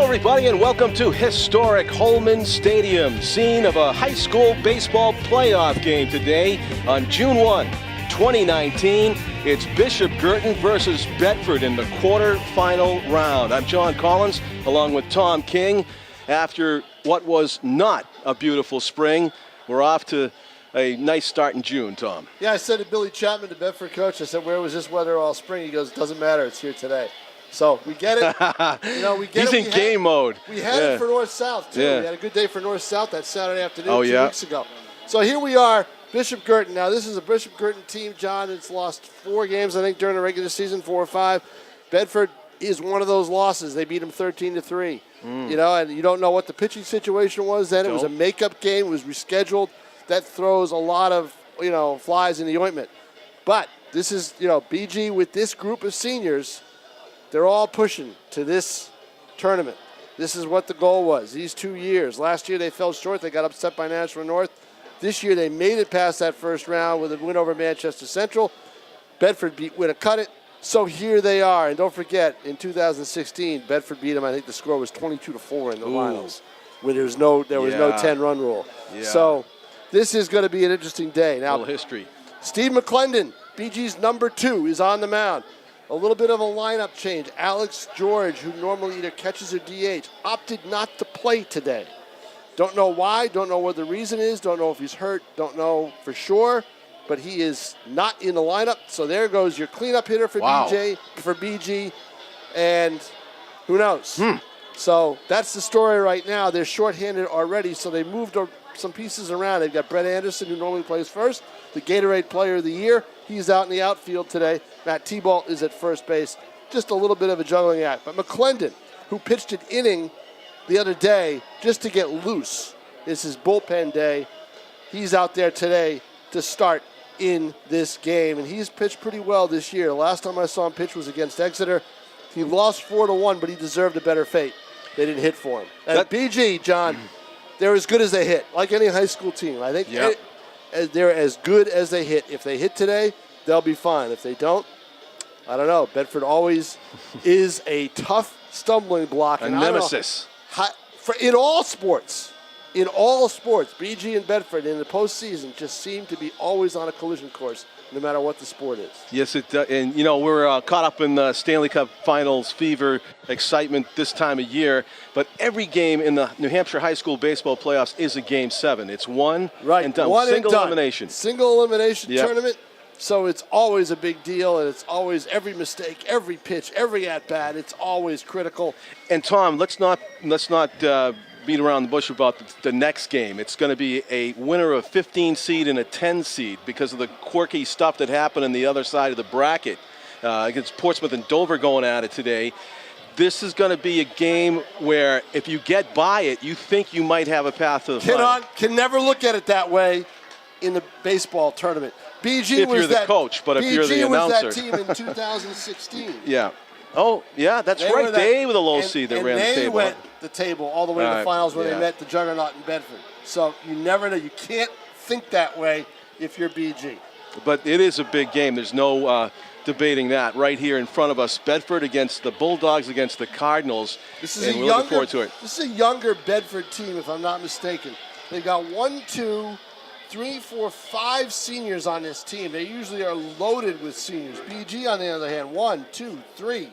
everybody, and welcome to Historic Holman Stadium, scene of a high school baseball playoff game today on June 1, 2019. It's Bishop Girton versus Bedford in the quarterfinal round. I'm John Collins, along with Tom King. After what was not a beautiful spring, we're off to a nice start in June, Tom. Yeah, I said to Billy Chapman, the Bedford coach, I said, where was this weather all spring? He goes, it doesn't matter, it's here today. So we get it. We get He's it. in game mode. We had it for North-South, too. We had a good day for North-South that Saturday afternoon 2 weeks ago. So here we are, Bishop Girton. Now, this is a Bishop Girton team, John. It's lost 4 games, I think, during the regular season, 4 or 5. Bedford is one of those losses. They beat them 13-3. And you don't know what the pitching situation was then. It was a makeup game. It was rescheduled. That throws a lot of, flies in the ointment. But this is, BG with this group of seniors, they're all pushing to this tournament. This is what the goal was these 2 years. Last year they fell short. They got upset by Nashua North. This year they made it past that first round with a win over Manchester Central. Bedford beat Winnicott. So here they are. And don't forget, in 2016, Bedford beat them. I think the score was 22-4 in the finals, where there was no 10-run rule. Yeah. So this is going to be an interesting day. Now, history. Steve McClendon, BG's number 2, is on the mound. A little bit of a lineup change. Alex George, who normally either catches or DH, opted not to play today. Don't know why, don't know what the reason is, don't know if he's hurt, don't know for sure, but he is not in the lineup. So there goes your cleanup hitter for BG, and who knows? So that's the story right now. They're shorthanded already, so they moved some pieces around. They've got Brett Anderson, who normally plays first, the Gatorade Player of the Year. He's out in the outfield today. Matt T-Ball is at first base. Just a little bit of a juggling act. But McClendon, who pitched an inning the other day just to get loose, it's his bullpen day. He's out there today to start in this game. And he's pitched pretty well this year. The last time I saw him pitch was against Exeter. He lost 4-1, but he deserved a better fate. They didn't hit for him. And BG, John, they're as good as they hit, like any high school team. I think they're as good as they hit. If they hit today, they'll be fine. If they don't, I don't know. Bedford always is a tough stumbling block. A nemesis. In all sports, BG and Bedford in the postseason just seem to be always on a collision course, no matter what the sport is. Yes, it does. And, we're caught up in Stanley Cup Finals fever, excitement this time of year. But every game in the New Hampshire High School Baseball Playoffs is a Game 7. It's one and done. Single elimination. Single elimination tournament. So it's always a big deal, and it's always every mistake, every pitch, every at-bat. It's always critical. And, Tom, let's not beat around the bush about the next game. It's going to be a winner of 15 seed and a 10 seed because of the quirky stuff that happened on the other side of the bracket against Portsmouth and Dover going at it today. This is going to be a game where if you get by it, you think you might have a path to the final. Can never look at it that way in the baseball tournament. BG if was you're the coach, but if you're the announcer. BG was that team in 2016. Yeah. Oh, yeah, that's right. They were the low seed that ran the table. They went the table all the way to the finals when they met the juggernaut in Bedford. So you never know. You can't think that way if you're BG. But it is a big game. There's no debating that. Right here in front of us, Bedford against the Bulldogs against the Cardinals. We're looking forward to it. This is a younger Bedford team, if I'm not mistaken. They've got 1, 2, 3, 4, 5 seniors on this team. They usually are loaded with seniors. BG, on the other hand, 1, 2, 3,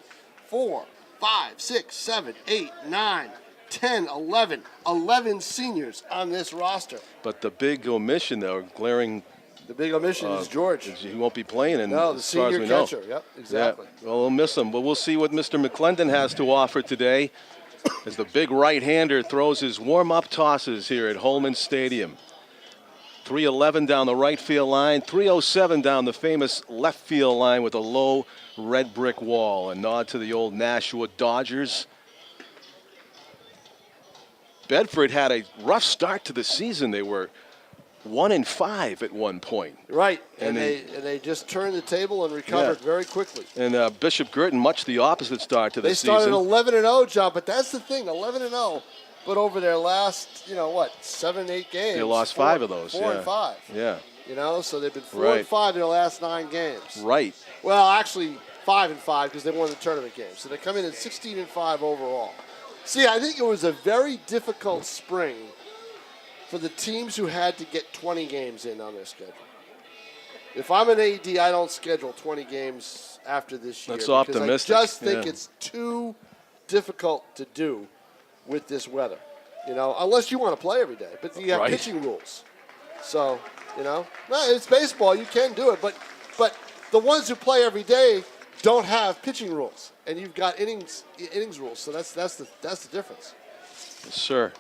4, 5, 6, 7, 8, 9, 10, 11. 11 seniors on this roster. But the big omission, though, glaring. The big omission is George. He won't be playing. The senior catcher. Yep, exactly. Yeah. Well, we'll miss him. But we'll see what Mr. McClendon has to offer today as the big right-hander throws his warm-up tosses here at Holman Stadium. 311 down the right field line, 307 down the famous left field line with a low red brick wall. A nod to the old Nashua Dodgers. Bedford had a rough start to the season. They were 1-5 at one point. Right, and they just turned the table and recovered very quickly. And Bishop Girton, much the opposite start to the season. They started 11-0, John, but that's the thing, 11-0. But over their last, 7, 8 games. They lost 5 of those. 4 and 5. Yeah. So they've been 4 and 5 in their last 9 games. Right. Well, actually 5 and 5 because they won the tournament game. So they come in at 16 and 5 overall. See, I think it was a very difficult spring for the teams who had to get 20 games in on their schedule. If I'm an AD, I don't schedule 20 games after this year. That's optimistic. I just think it's too difficult to do with this weather. Unless you want to play every day. But you have pitching rules. So, it's baseball. You can do it. But the ones who play every day don't have pitching rules. And you've got innings rules. So that's the difference. Yes, sir.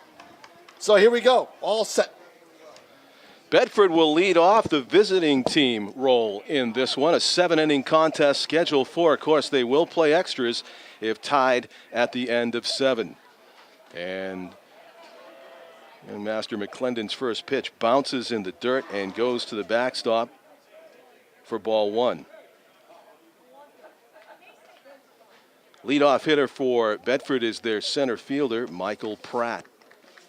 So here we go. All set. Bedford will lead off the visiting team role in this one. A 7-inning contest scheduled for. Of course, they will play extras if tied at the end of 7. And Master McClendon's first pitch bounces in the dirt and goes to the backstop for ball 1. Leadoff hitter for Bedford is their center fielder, Michael Pratt,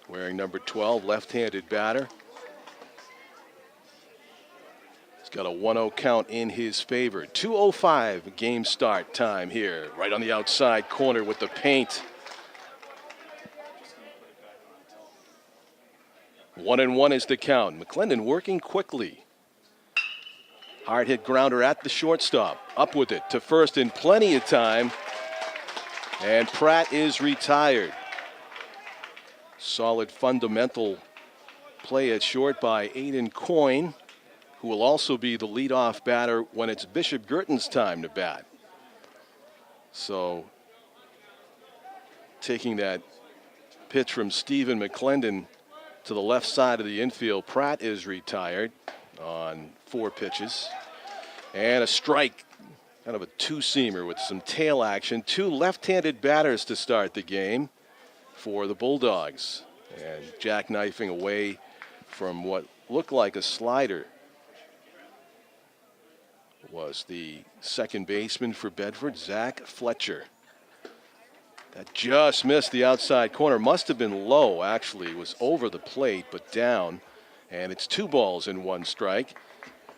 wearing number 12, left-handed batter. He's got a 1-0 count in his favor. 2:05 game start time here, right on the outside corner with the paint. 1-1 is the count. McClendon working quickly. Hard hit grounder at the shortstop. Up with it to first in plenty of time. And Pratt is retired. Solid fundamental play at short by Aiden Coyne, who will also be the leadoff batter when it's Bishop Girton's time to bat. So taking that pitch from Stephen McClendon to the left side of the infield, Pratt is retired on 4 pitches. And a strike, kind of a two-seamer with some tail action. 2 left-handed batters to start the game for the Bulldogs. And jackknifing away from what looked like a slider was the second baseman for Bedford, Zach Fletcher. That just missed the outside corner. Must have been low, actually. It was over the plate, but down. And it's 2 balls and 1 strike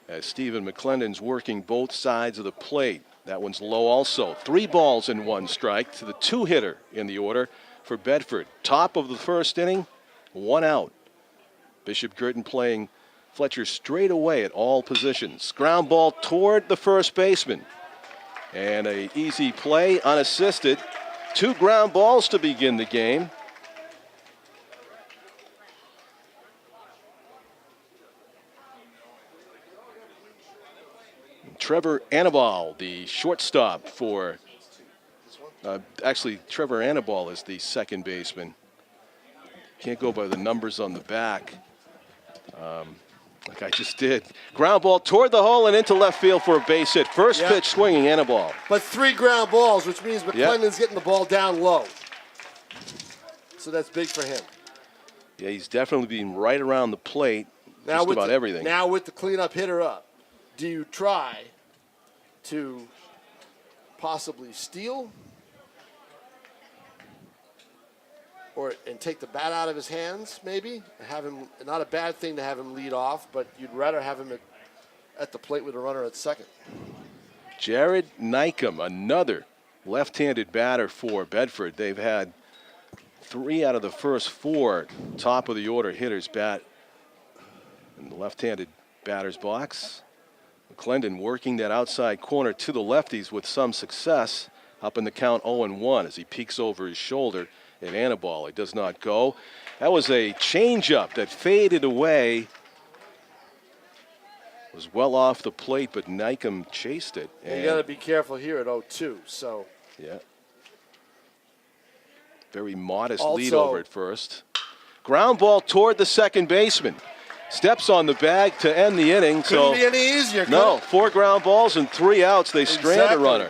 as Stephen McClendon's working both sides of the plate. That one's low also. 3 balls and 1 strike to the 2-hitter in the order for Bedford. Top of the first inning, 1 out. Bishop Girton playing Fletcher straight away at all positions. Ground ball toward the first baseman. And a easy play, unassisted. 2 ground balls to begin the game. Trevor Annabal, the shortstop for, actually Trevor Annabal is the second baseman. Can't go by the numbers on the back. Like I just did. Ground ball toward the hole and into left field for a base hit. First pitch swinging, Annabal. But 3 ground balls, which means McClendon's getting the ball down low. So that's big for him. Yeah, he's definitely been right around the plate, now just about everything. Now with the cleanup hitter up, do you try to possibly steal and take the bat out of his hands, maybe? Have him, not a bad thing to have him lead off, but you'd rather have him at the plate with a runner at second. Jared Nykum, another left-handed batter for Bedford. They've had 3 out of the first 4 top of the order hitters bat in the left-handed batter's box. McClendon working that outside corner to the lefties with some success, up in the count 0-1 as he peeks over his shoulder at Annabal. It does not go. That was a changeup that faded away. Was well off the plate, but Nykum chased it. And you got to be careful here at 0-2. So yeah, very modest lead over at first. Ground ball toward the second baseman. Steps on the bag to end the inning. Couldn't be any easier. No, 4 ground balls and 3 outs. They strand a runner.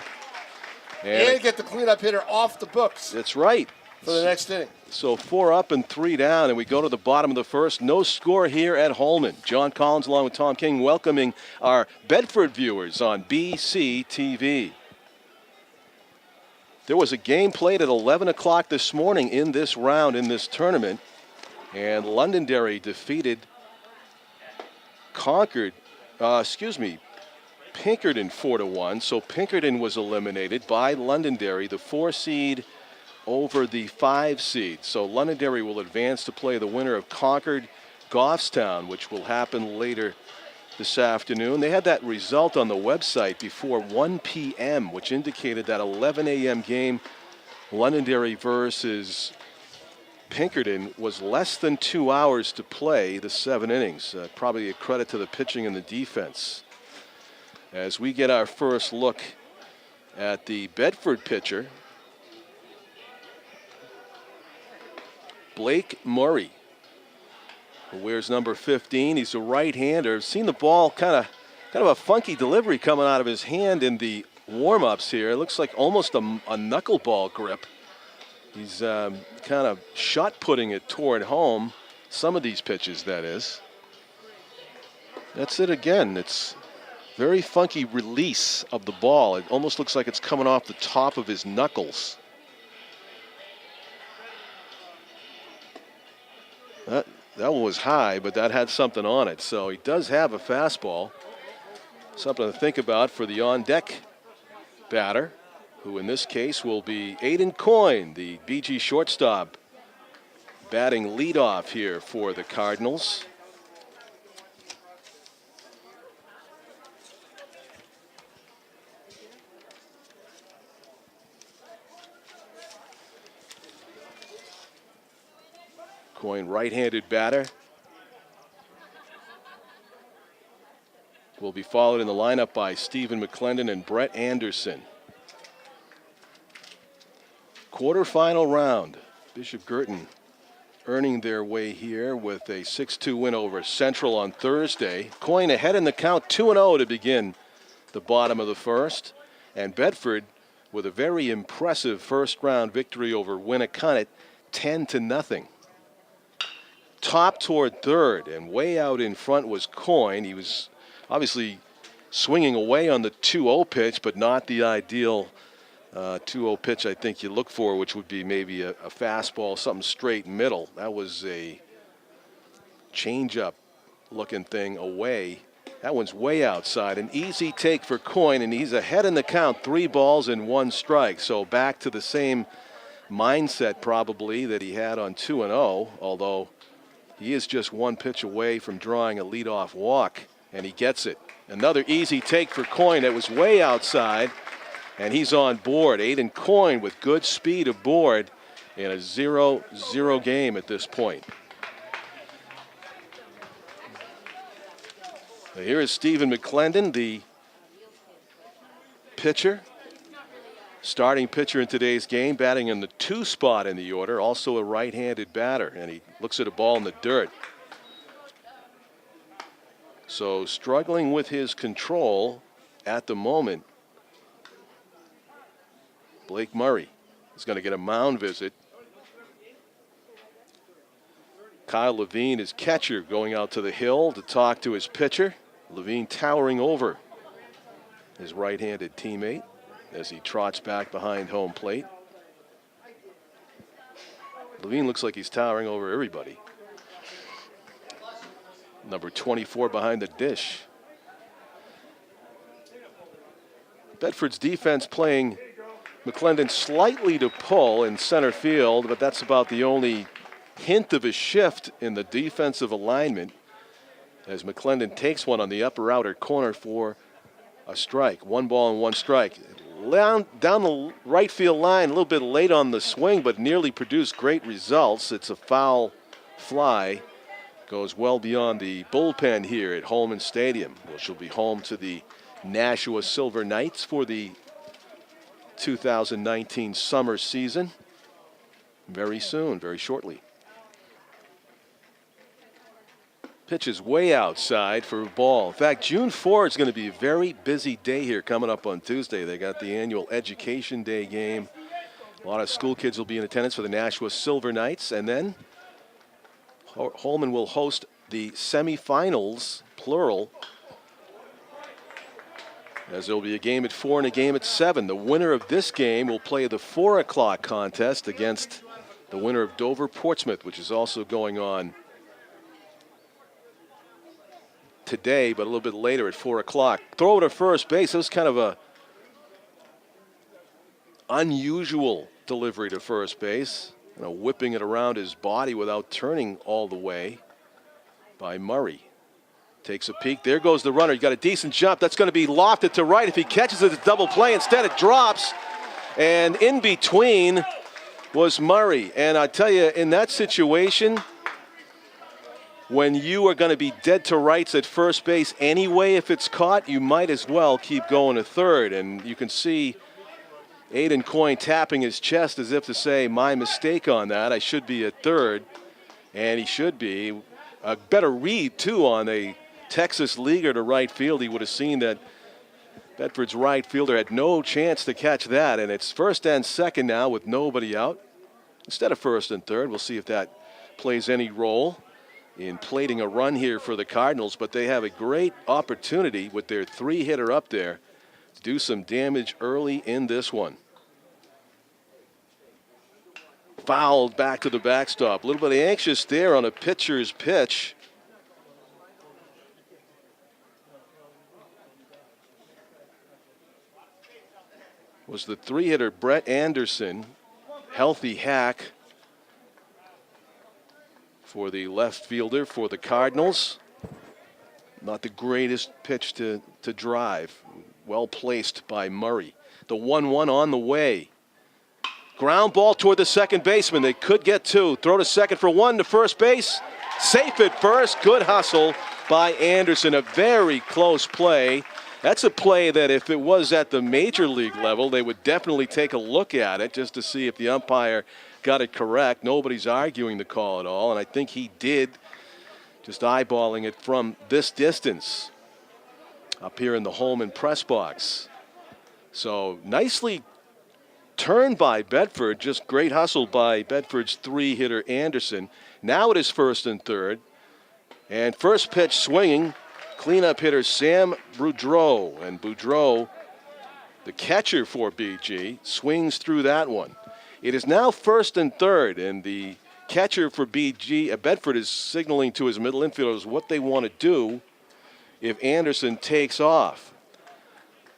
And get the cleanup hitter off the books. That's right. For the next inning. So 4 up and 3 down, and we go to the bottom of the first. No score here at Holman. John Collins along with Tom King welcoming our Bedford viewers on BCTV. There was a game played at 11 o'clock this morning in this round in this tournament, and Londonderry defeated Pinkerton 4-1. So Pinkerton was eliminated by Londonderry, the 4 seed over the 5 seed. So Londonderry will advance to play the winner of Concord-Goffstown, which will happen later this afternoon. They had that result on the website before 1 p.m., which indicated that 11 a.m. game, Londonderry versus Pinkerton, was less than 2 hours to play the 7 innings. Probably a credit to the pitching and the defense. As we get our first look at the Bedford pitcher, Blake Murray, who wears number 15. He's a right-hander. Seen the ball kind of a funky delivery coming out of his hand in the warm-ups here. It looks like almost a knuckleball grip. He's kind of shot-putting it toward home. Some of these pitches, that is. That's it again. It's very funky release of the ball. It almost looks like it's coming off the top of his knuckles. That one was high, but that had something on it. So he does have a fastball. Something to think about for the on-deck batter, who in this case will be Aiden Coyne, the BG shortstop, batting leadoff here for the Cardinals. Coyne, right-handed batter, will be followed in the lineup by Stephen McClendon and Brett Anderson. Quarterfinal round. Bishop Girton earning their way here with a 6-2 win over Central on Thursday. Coyne ahead in the count, 2-0 to begin the bottom of the first. And Bedford with a very impressive first-round victory over Winnicott, 10-0. Top toward third, and way out in front was Coyne. He was obviously swinging away on the 2-0 pitch, but not the ideal 2-0 pitch I think you look for, which would be maybe a fastball, something straight middle. That was a change-up looking thing away. That one's way outside. An easy take for Coyne, and he's ahead in the count, 3 balls and 1 strike. So back to the same mindset probably that he had on 2-0, although he is just 1 pitch away from drawing a leadoff walk, and he gets it. Another easy take for Coyne that was way outside, and he's on board. Aiden Coyne with good speed aboard in a 0-0 game at this point. Now here is Stephen McClendon, the pitcher. Starting pitcher in today's game, batting in the 2 spot in the order, also a right-handed batter, and he looks at a ball in the dirt. So struggling with his control at the moment. Blake Murray is going to get a mound visit. Kyle Levine is catcher, going out to the hill to talk to his pitcher. Levine towering over his right-handed teammate as he trots back behind home plate. Levine looks like he's towering over everybody. Number 24 behind the dish. Bedford's defense playing McClendon slightly to pull in center field, but that's about the only hint of a shift in the defensive alignment as McClendon takes one on the upper outer corner for a strike. 1 ball and 1 strike. Down the right field line, a little bit late on the swing, but nearly produced great results. It's a foul fly. Goes well beyond the bullpen here at Holman Stadium, which will be home to the Nashua Silver Knights for the 2019 summer season. Very soon, very shortly. Pitch is way outside for a ball. In fact, June 4 is going to be a very busy day here coming up on Tuesday. They got the annual Education Day game. A lot of school kids will be in attendance for the Nashua Silver Knights. And then Holman will host the semifinals, plural, as there will be a game at 4 and a game at 7. The winner of this game will play the 4 o'clock contest against the winner of Dover-Portsmouth, which is also going on today, but a little bit later at 4 o'clock. Throw to first base. It was kind of a unusual delivery to first base. Whipping it around his body without turning all the way by Murray. Takes a peek. There goes the runner. He got a decent jump. That's going to be lofted to right. If he catches it, it's double play. Instead, it drops. And in between was Murray. And I tell you, in that situation, when you are going to be dead to rights at first base anyway, if it's caught, you might as well keep going to third. And you can see Aiden Coyne tapping his chest as if to say, my mistake on that. I should be at third. And he should be. A better read, too, on a Texas leaguer to right field. He would have seen that Bedford's right fielder had no chance to catch that. And it's first and second now with nobody out instead of first and third. We'll see if that plays any role in plating a run here for the Cardinals. But they have a great opportunity with their three-hitter up there to do some damage early in this one. Fouled back to the backstop. A little bit anxious there on a pitcher's pitch. Was the three-hitter Brett Anderson. Healthy hack for the left fielder for the Cardinals. Not the greatest pitch to drive. Well placed by Murray. The 1-1 on the way. Ground ball toward the second baseman. They could get two. Throw to second for one, to first base. Safe at first. Good hustle by Anderson. A very close play. That's a play that if it was at the major league level, they would definitely take a look at it just to see if the umpire got it correct. Nobody's arguing the call at all, and I think he did, just eyeballing it from this distance up here in the Holman press box. So nicely turned by Bedford, just great hustle by Bedford's three-hitter Anderson. Now it is first and third, and first pitch swinging, cleanup hitter Sam Boudreau. And Boudreau, the catcher for BG, swings through that one. It is now first and third, and the catcher for BG, Bedford, is signaling to his middle infielders what they want to do if Anderson takes off.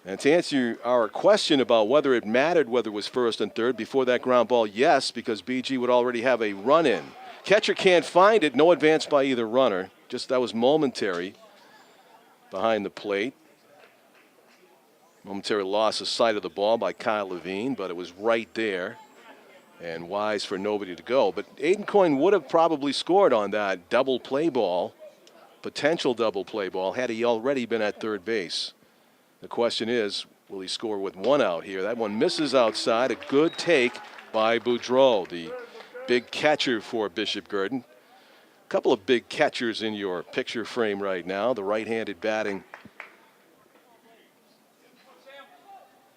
And to answer our question about whether it mattered whether it was first and third before that ground ball, yes, because BG would already have a run in. Catcher can't find it. No advance by either runner. Just that was momentary behind the plate. Momentary loss of sight of the ball by Kyle Levine, but it was right there and wise for nobody to go. But Aiden Coyne would have probably scored on that double play ball, potential double play ball, had he already been at third base. The question is, will he score with one out here? That one misses outside. A good take by Boudreau, the big catcher for Bishop Gurdon. A couple of big catchers in your picture frame right now. The right-handed batting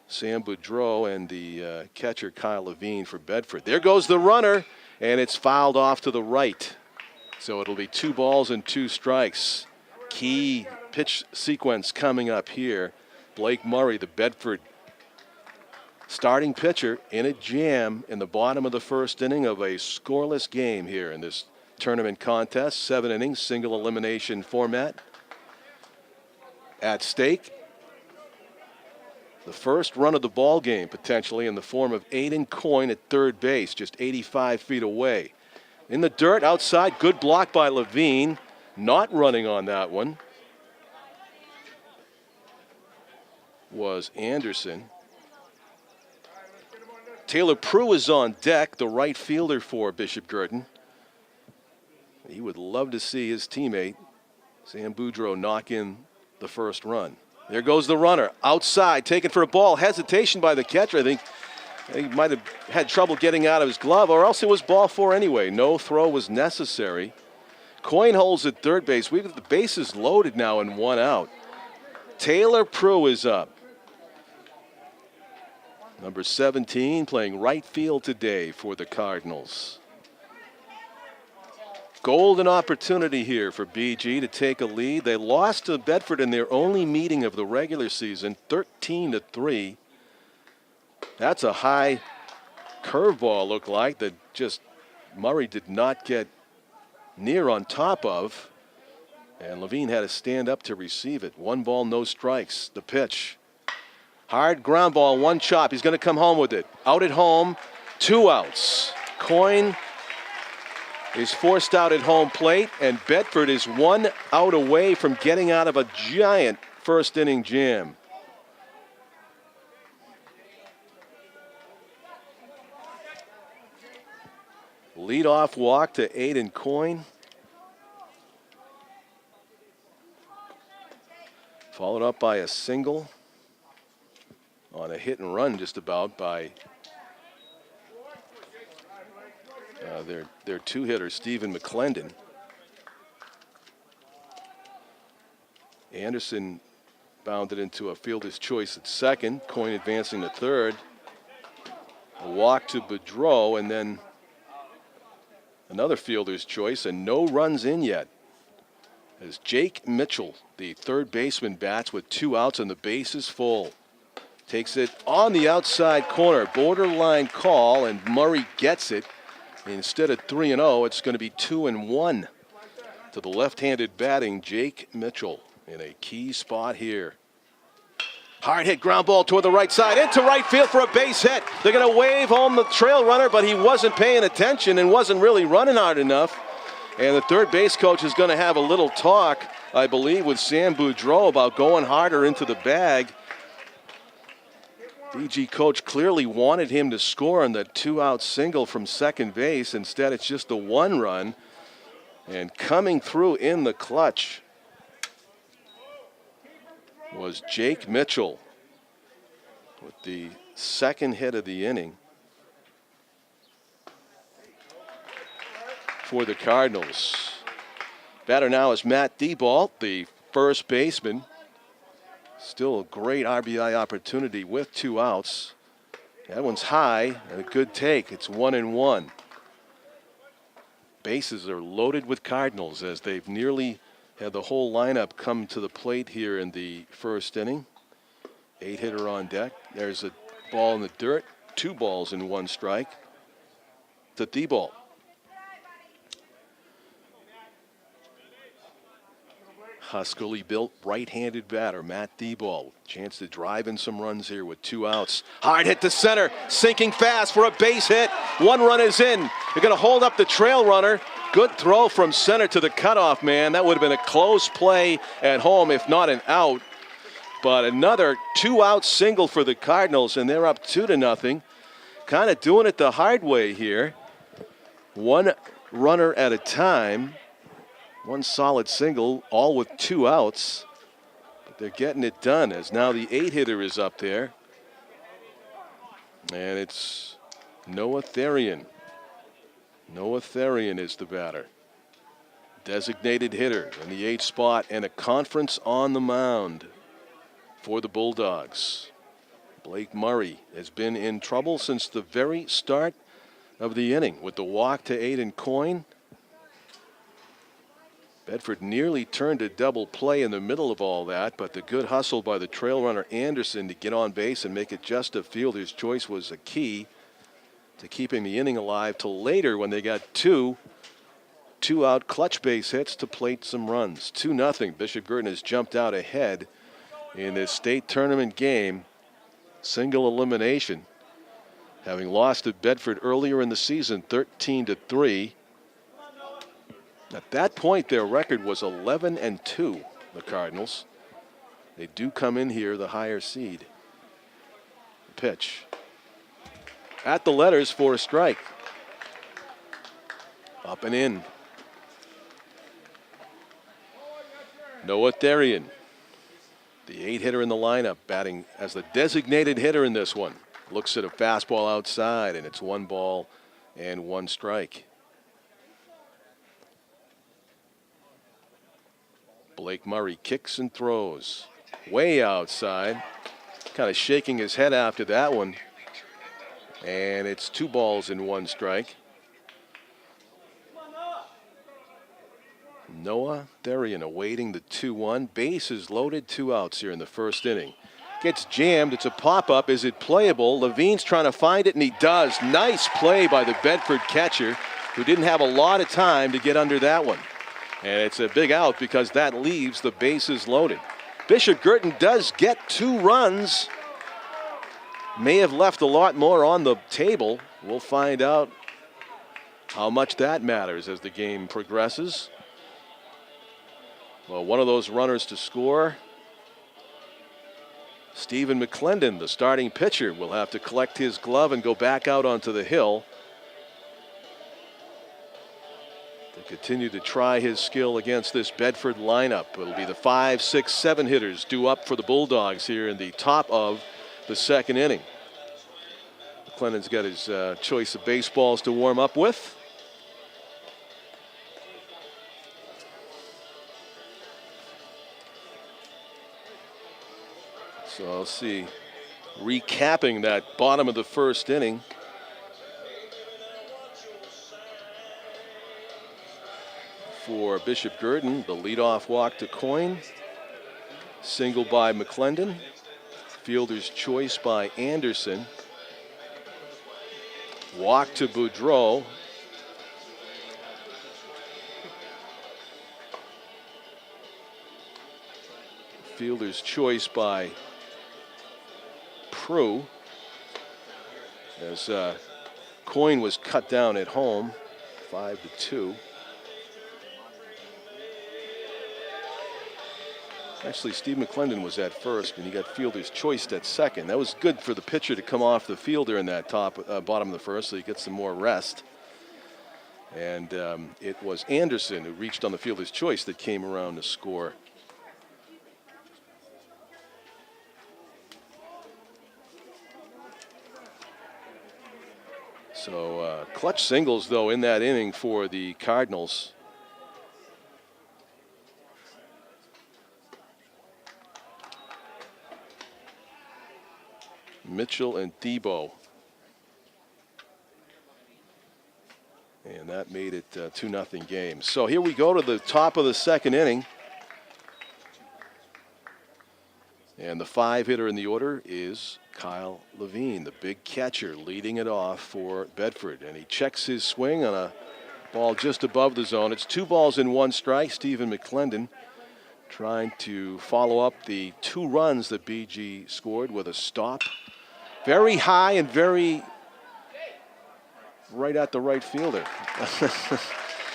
Sam Boudreau and the catcher Kyle Levine for Bedford. There goes the runner, and it's fouled off to the right. So it'll be 2 balls and 2 strikes. Key pitch sequence coming up here. Blake Murray, the Bedford starting pitcher, in a jam in the bottom of the first inning of a scoreless game here in this tournament contest. 7 innings, single elimination format. At stake, the first run of the ball game, potentially, in the form of Aiden Coyne at third base, just 85 feet away. In the dirt outside, good block by Levine. Not running on that one was Anderson. Taylor Prue is on deck, the right fielder for Bishop Gurdon. He would love to see his teammate, Sam Boudreau, knock in the first run. There goes the runner, outside, taken for a ball. Hesitation by the catcher. I think he might have had trouble getting out of his glove, or else it was ball 4 anyway. No throw was necessary. Coyne holds at third base. We've got the bases loaded now and 1 out. Taylor Prue is up. Number 17, playing right field today for the Cardinals. Golden opportunity here for BG to take a lead. They lost to Bedford in their only meeting of the regular season, 13-3. That's a high curveball, looked like, that just Murray did not get near on top of. And Levine had to stand up to receive it. 1 ball, no strikes. The pitch. Hard ground ball, 1 chop. He's going to come home with it. Out at home 2 outs. Coyne is forced out at home plate, and Bedford is 1 out away from getting out of a giant first inning jam. Leadoff walk to Aiden Coyne. Followed up by a single on a hit and run just about by their 2-hitter, Stephen McClendon. Anderson bounded into a fielder's choice at second. Coyne advancing to third. A walk to Boudreau, and then another fielder's choice, and no runs in yet. As Jake Mitchell, the third baseman, bats with 2 outs and the base is full. Takes it on the outside corner. Borderline call, and Murray gets it. Instead of 3-0, it's going to be 2-1 to the left-handed batting Jake Mitchell in a key spot here. Hard hit ground ball toward the right side into right field for a base hit. They're going to wave home the trail runner, but he wasn't paying attention and wasn't really running hard enough. And the third base coach is going to have a little talk, I believe, with Sam Boudreau about going harder into the bag. BG coach clearly wanted him to score on the 2-out single from second base. Instead, it's just the 1 run. And coming through in the clutch was Jake Mitchell with the second hit of the inning for the Cardinals. Batter now is Matt Deball, the first baseman. Still a great RBI opportunity with 2 outs. That one's high and a good take. It's 1-1. Bases are loaded with Cardinals as they've nearly had the whole lineup come to the plate here in the first inning. 8-hitter on deck. There's a ball in the dirt. 2 balls and 1 strike to Deball. Huskily built right-handed batter Matt Deball. Chance to drive in some runs here with 2 outs. Hard hit to center, sinking fast for a base hit. 1 run is in. They're going to hold up the trail runner. Good throw from center to the cutoff man. That would have been a close play at home, if not an out. But another 2-out single for the Cardinals, and they're up 2-0. Kind of doing it the hard way here. 1 runner at a time. 1 solid single, all with 2 outs. But they're getting it done as now the 8-hitter is up there. And it's Noah Therian. Noah Therian is the batter. Designated hitter in the 8th spot, and a conference on the mound for the Bulldogs. Blake Murray has been in trouble since the very start of the inning with the walk to Aiden Coyne. Bedford nearly turned a double play in the middle of all that, but the good hustle by the trail runner Anderson to get on base and make it just a fielder's choice was a key to keeping the inning alive till later when they got 2 2-out clutch base hits to plate some runs. 2-0. Bishop Girton has jumped out ahead in this state tournament game. Single elimination, having lost to Bedford earlier in the season 13-3. At that point, their record was 11-2, the Cardinals. They do come in here the higher seed. Pitch. At the letters for a strike. Up and in. Noah Therian, the 8-hitter in the lineup, batting as the designated hitter in this one. Looks at a fastball outside, and it's 1 ball and 1 strike. Blake Murray kicks and throws way outside, kind of shaking his head after that one. And it's 2 balls and 1 strike. Noah Therian awaiting the 2-1. Bases loaded, 2 outs here in the first inning. Gets jammed. It's a pop-up. Is it playable? Levine's trying to find it, and he does. Nice play by the Bedford catcher, who didn't have a lot of time to get under that one. And it's a big out because that leaves the bases loaded. Bishop Girton does get 2 runs. May have left a lot more on the table We'll find out how much that matters as the game progresses. Well, one of those runners to score, Stephen McClendon, the starting pitcher, will have to collect his glove and go back out onto the hill to continue to try his skill against this Bedford lineup. It'll be the 5, 6, 7 hitters due up for the Bulldogs here in the top of the second inning. McClendon's got his choice of baseballs to warm up with. So I'll see, recapping that bottom of the first inning. For Bishop Gurdon, the leadoff walk to Coyne, single by McClendon, fielder's choice by Anderson, walk to Boudreau, fielder's choice by Prue, as Coyne was cut down at home, 5-2. Actually, Steve McClendon was at first, and he got fielder's choice at second. That was good for the pitcher to come off the fielder in that bottom of the first, so he gets some more rest. And it was Anderson who reached on the fielder's choice that came around to score. So clutch singles, though, in that inning for the Cardinals. Mitchell and Debo. And that made it 2-0 game. So here we go to the top of the second inning. And the 5 hitter in the order is Kyle Levine, the big catcher, leading it off for Bedford. And he checks his swing on a ball just above the zone. It's 2 balls and 1 strike. Stephen McClendon trying to follow up the 2 runs that BG scored with a stop. Very high and very right at the right fielder.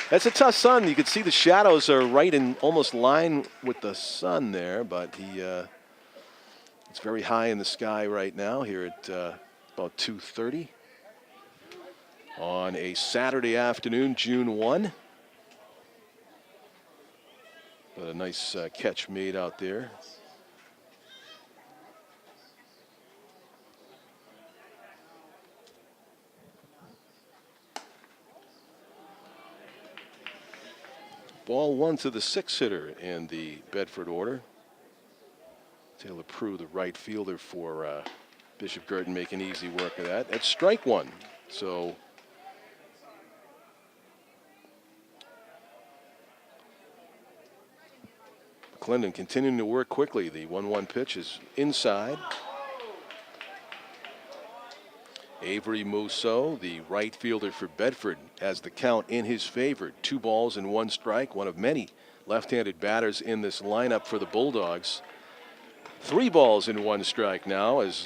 That's a tough sun. You can see the shadows are right in almost line with the sun there, but it's very high in the sky right now here at about 2:30 on a Saturday afternoon, June 1. But a nice catch made out there. Ball 1 to the 6 hitter in the Bedford order. Taylor Prue, the right fielder for Bishop Gurdon, making easy work of that. That's strike 1. So McClendon continuing to work quickly. The 1-1 pitch is inside. Avery Mousseau, the right fielder for Bedford, has the count in his favor. 2 balls and 1 strike, one of many left-handed batters in this lineup for the Bulldogs. 3 balls and 1 strike now as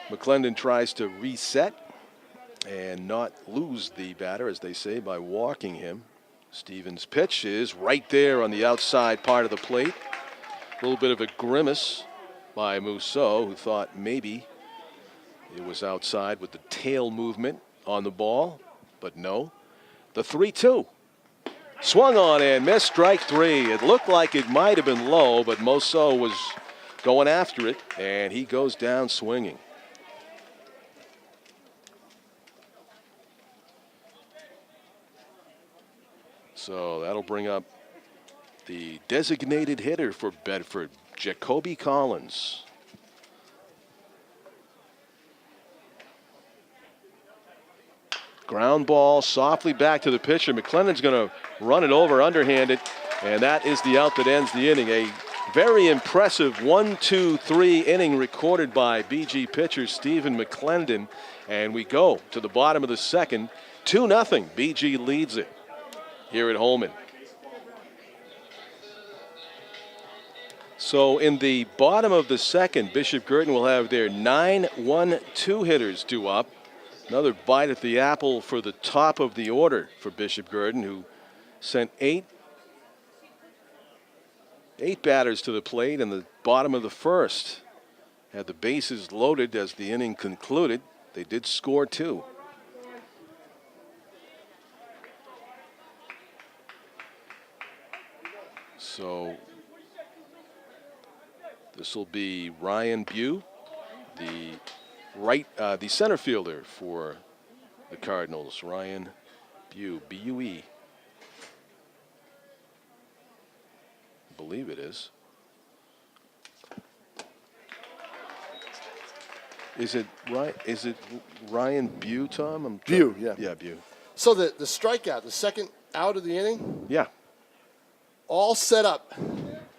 McClendon tries to reset and not lose the batter, as they say, by walking him. Stevens' pitch is right there on the outside part of the plate. A little bit of a grimace by Mousseau, who thought maybe it was outside with the tail movement on the ball, but no. The 3-2. Swung on and missed, strike 3. It looked like it might have been low, but Mousseau was going after it, and he goes down swinging. So that'll bring up the designated hitter for Bedford, Jacoby Collins. Ground ball softly back to the pitcher. McClendon's going to run it over underhanded, and that is the out that ends the inning. A very impressive 1-2-3 inning recorded by BG pitcher Stephen McClendon, and we go to the bottom of the second. 2-0. BG leads it here at Holman. So in the bottom of the second, Bishop Gurdon will have their 9-1-2 hitters due up. Another bite at the apple for the top of the order for Bishop Gurdon, who sent eight batters to the plate in the bottom of the first. Had the bases loaded as the inning concluded. They did score 2. So this will be Ryan Bue, the center fielder for the Cardinals. Ryan Bue, B-U-E. I believe it is. Is it Ryan Bue, Tom? Bue, yeah. Yeah, Bue. So the strikeout, the second out of the inning, Yeah. all set up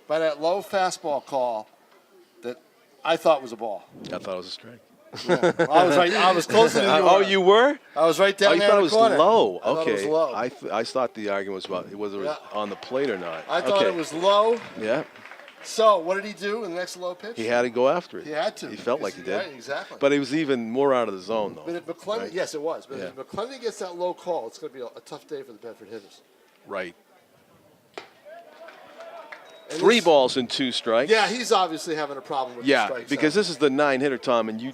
by that low fastball call that I thought was a ball. I thought it was a strike. Yeah. Well, I was right. I was closer than you were. Oh, you were? I was right down there in the corner. You thought it was low. I thought it was low. I thought the argument was about whether it was on the plate or not. I thought it was low. Yeah. So what did he do in the next low pitch? He had to go after it. He had to. He felt like he did. Right, exactly. But he was even more out of the zone, though. But if McClendon, right? yes, it was. But if McClendon gets that low call, it's going to be a tough day for the Bedford hitters. Right. And 3 balls and 2 strikes. Yeah, he's obviously having a problem with the strikes. Yeah, because this is the 9-hitter, Tom, and you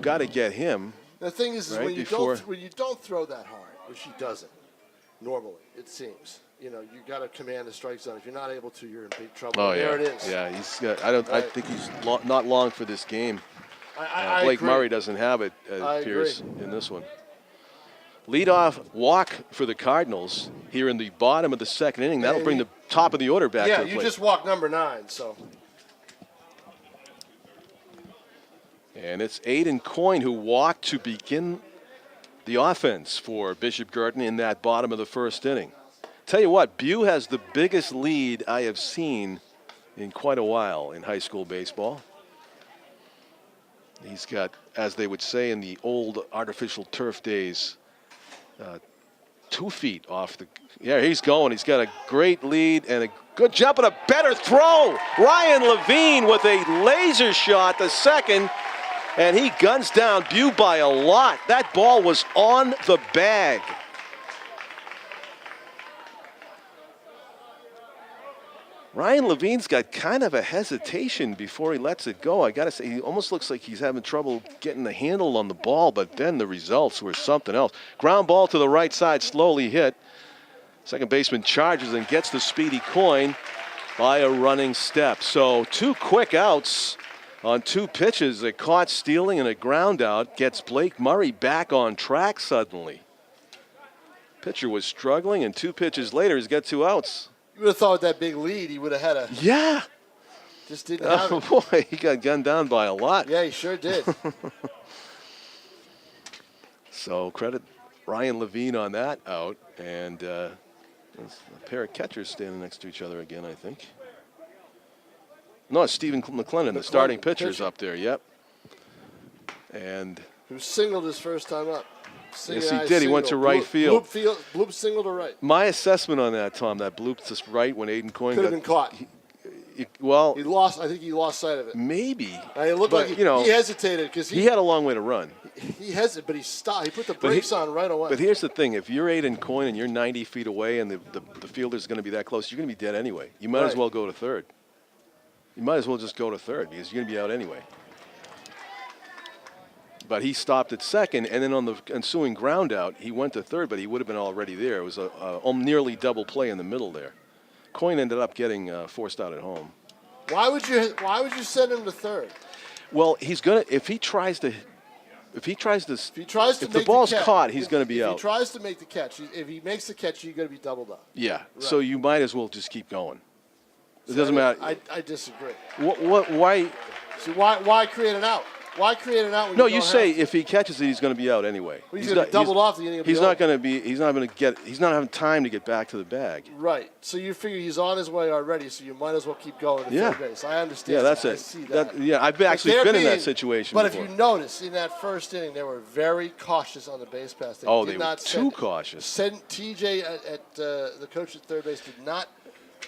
got to get him. The thing is right, when you don't throw that hard, which he doesn't normally, it seems. You know, you got to command the strike zone. If you're not able to, you're in big trouble. Oh, there it is. Yeah, he's got. I think he's not long for this game. Blake agree. Murray doesn't have it. It appears in this one. Leadoff walk for the Cardinals here in the bottom of the second inning. That'll bring the top of the order back to the plate. Yeah, you just walked number 9, so. And it's Aiden Coyne who walked to begin the offense for Bishop Gurdon in that bottom of the first inning. Tell you what, Bue has the biggest lead I have seen in quite a while in high school baseball. He's got, as they would say in the old artificial turf days, 2 feet off the. Yeah, he's going. He's got a great lead and a good jump and a better throw. Ryan Levine with a laser shot, the second, and he guns down Bue by a lot. That ball was on the bag. Ryan Levine's got kind of a hesitation before he lets it go. I got to say, he almost looks like he's having trouble getting the handle on the ball, but then the results were something else. Ground ball to the right side, slowly hit. Second baseman charges and gets the speedy Coyne by a running step. So 2 quick outs on 2 pitches. A caught stealing and a ground out gets Blake Murray back on track suddenly. Pitcher was struggling, and 2 pitches later, he's got 2 outs. You would have thought with that big lead, he would have had a. Yeah. Just didn't have it. Boy, he got gunned down by a lot. Yeah, he sure did. So credit Ryan Levine on that out. And there's a pair of catchers standing next to each other again, I think. No, it's Stephen McClendon, the starting pitcher, is up there. Yep. And who singled his first time up. Yes, he did. He went to right field. Bloop single to right. My assessment on that, Tom, that bloop to right when Aiden Coyne could have been caught. He lost. I think he lost sight of it. Maybe. It looked like he hesitated because he had a long way to run. He hesitated, but he stopped. He put the brakes on right away. But here's the thing: if you're Aiden Coyne and you're 90 feet away, and the fielder's going to be that close, you're going to be dead anyway. You might as well go to third. You might as well just go to third because you're going to be out anyway. But he stopped at second, and then on the ensuing ground out, he went to third, but he would have been already there. It was a nearly double play in the middle there. Coyne ended up getting forced out at home. Why would you send him to third? Well, he's gonna if the ball's caught, he's going to be out. If he tries to make the catch, if he makes the catch, you're going to be doubled up. Yeah. Right. So you might as well just keep going. It doesn't matter. I disagree. Why? See, why create an out? Why create an out? No, you say if he catches it, he's going to be out anyway. Well, he's going to be doubled off. He's not going to be. He's not having time to get back to the bag. Right. So you figure he's on his way already. So you might as well keep going to third base. I understand. Yeah, that's it. I see that. I've actually been in that situation. But before. if you notice in that first inning, they were very cautious on the base pass. They were too cautious. TJ, the coach at third base, did not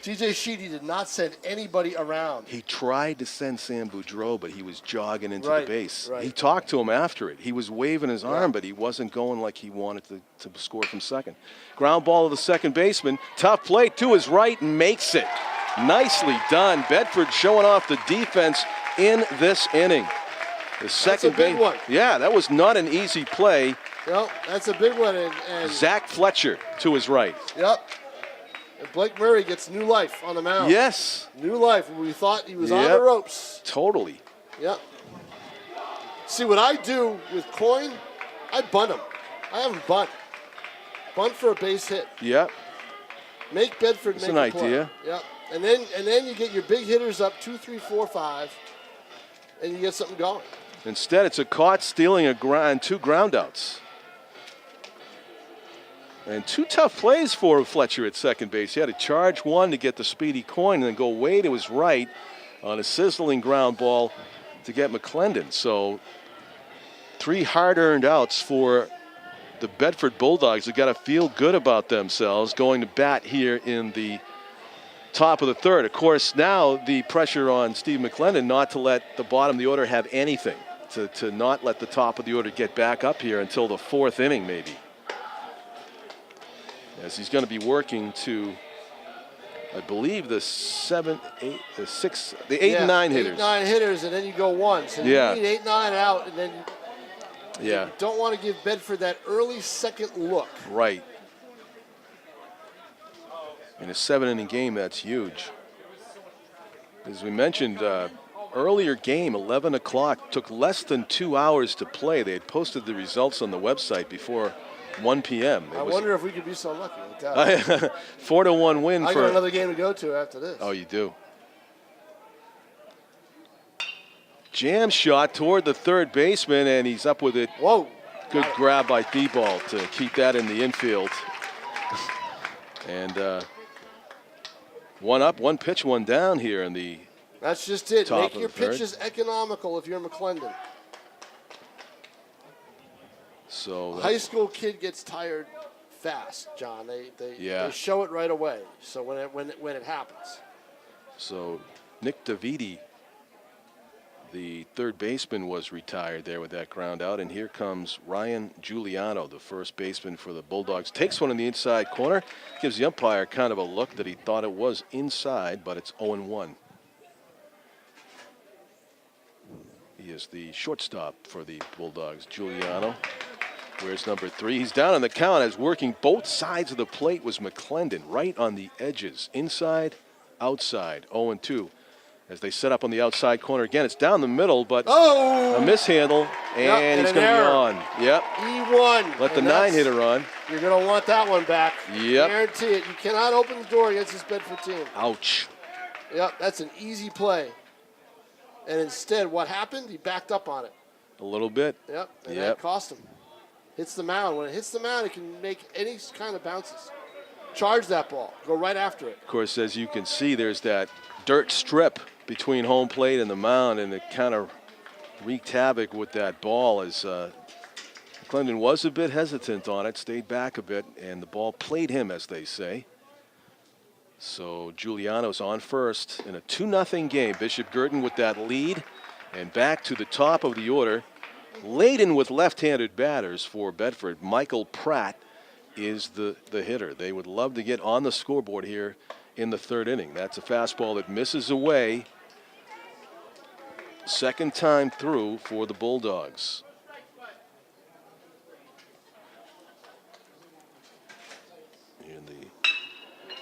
TJ Sheedy did not send anybody around. He tried to send Sam Boudreau, but he was jogging into Right, the base. right. He talked to him after it. He was waving his arm, but he wasn't going like he wanted to score from second. Ground ball to the second baseman. Tough play to his right and makes it. Nicely done. Bedford showing off the defense in this inning. The second That's a big one. Yeah, that was not an easy play. No, that's a big one. And Zach Fletcher to his right. Yep. And Blake Murray gets new life on the mound. Yes. New life. We thought he was on the ropes. Totally. Yep. See, what I do with Coyne, I bunt him. I have him bunt. Bunt for a base hit. Yep. Make Bedford That's make an a play. idea. Yep. And then you get your big hitters up 2, 3, 4, 5, and you get something going. Instead, it's a caught stealing and 2 groundouts. And 2 tough plays for Fletcher at second base. He had to charge one to get the speedy Coyne and then go way to his right on a sizzling ground ball to get McClendon. So 3 hard-earned outs for the Bedford Bulldogs. They've got to feel good about themselves going to bat here in the top of the third. Of course, now the pressure on Steve McClendon not to let the bottom of the order have anything, to not let the top of the order get back up here until the 4th inning maybe. As he's going to be working to, I believe, the 8 and 9 hitters. 8, 9 hitters, and then you go one. So you need 8, 9 out, and then you don't want to give Bedford that early second look. Right. In a 7-inning game, that's huge. As we mentioned, earlier game, 11 o'clock, took less than 2 hours to play. They had posted the results on the website before 1 p.m. I wonder if we could be so lucky with that. 4-1 win. I got another game to go to after this. Oh, you do. Jam shot toward the third baseman, and he's up with it. Whoa. Good grab by Thibault to keep that in the infield. And one up, one pitch, one down here in the That's just it. top Make of your the third. pitches economical if you're McClendon. So A high school kid gets tired fast, John. They show it right away. So when it happens. So Nick Davidi, the third baseman, was retired there with that ground out. And here comes Ryan Giuliano, the first baseman for the Bulldogs. Takes one in the inside corner. Gives the umpire kind of a look that he thought it was inside, but it's 0-1. He is the shortstop for the Bulldogs, Giuliano. Where's number 3? He's down on the count as working both sides of the plate was McClendon, right on the edges. Inside, outside, 0-2. As they set up on the outside corner again, it's down the middle, but a mishandle, and he's going to be on. Yep. E1. Let the 9-hitter on. You're going to want that one back. Yep. Guarantee it. You cannot open the door against this Bedford team. Ouch. Yep, that's an easy play. And instead, what happened? He backed up on it. A little bit. Yep, and that cost him. Hits the mound. When it hits the mound, it can make any kind of bounces. Charge that ball. Go right after it. Of course, as you can see, there's that dirt strip between home plate and the mound, and it kind of wreaked havoc with that ball as McClendon was a bit hesitant on it, stayed back a bit, and the ball played him, as they say. So Giuliano's on first in a 2-0 game. Bishop Girton with that lead, and back to the top of the order. Laden with left-handed batters for Bedford. Michael Pratt is the hitter. They would love to get on the scoreboard here in the third inning. That's a fastball that misses away. Second time through for the Bulldogs. And the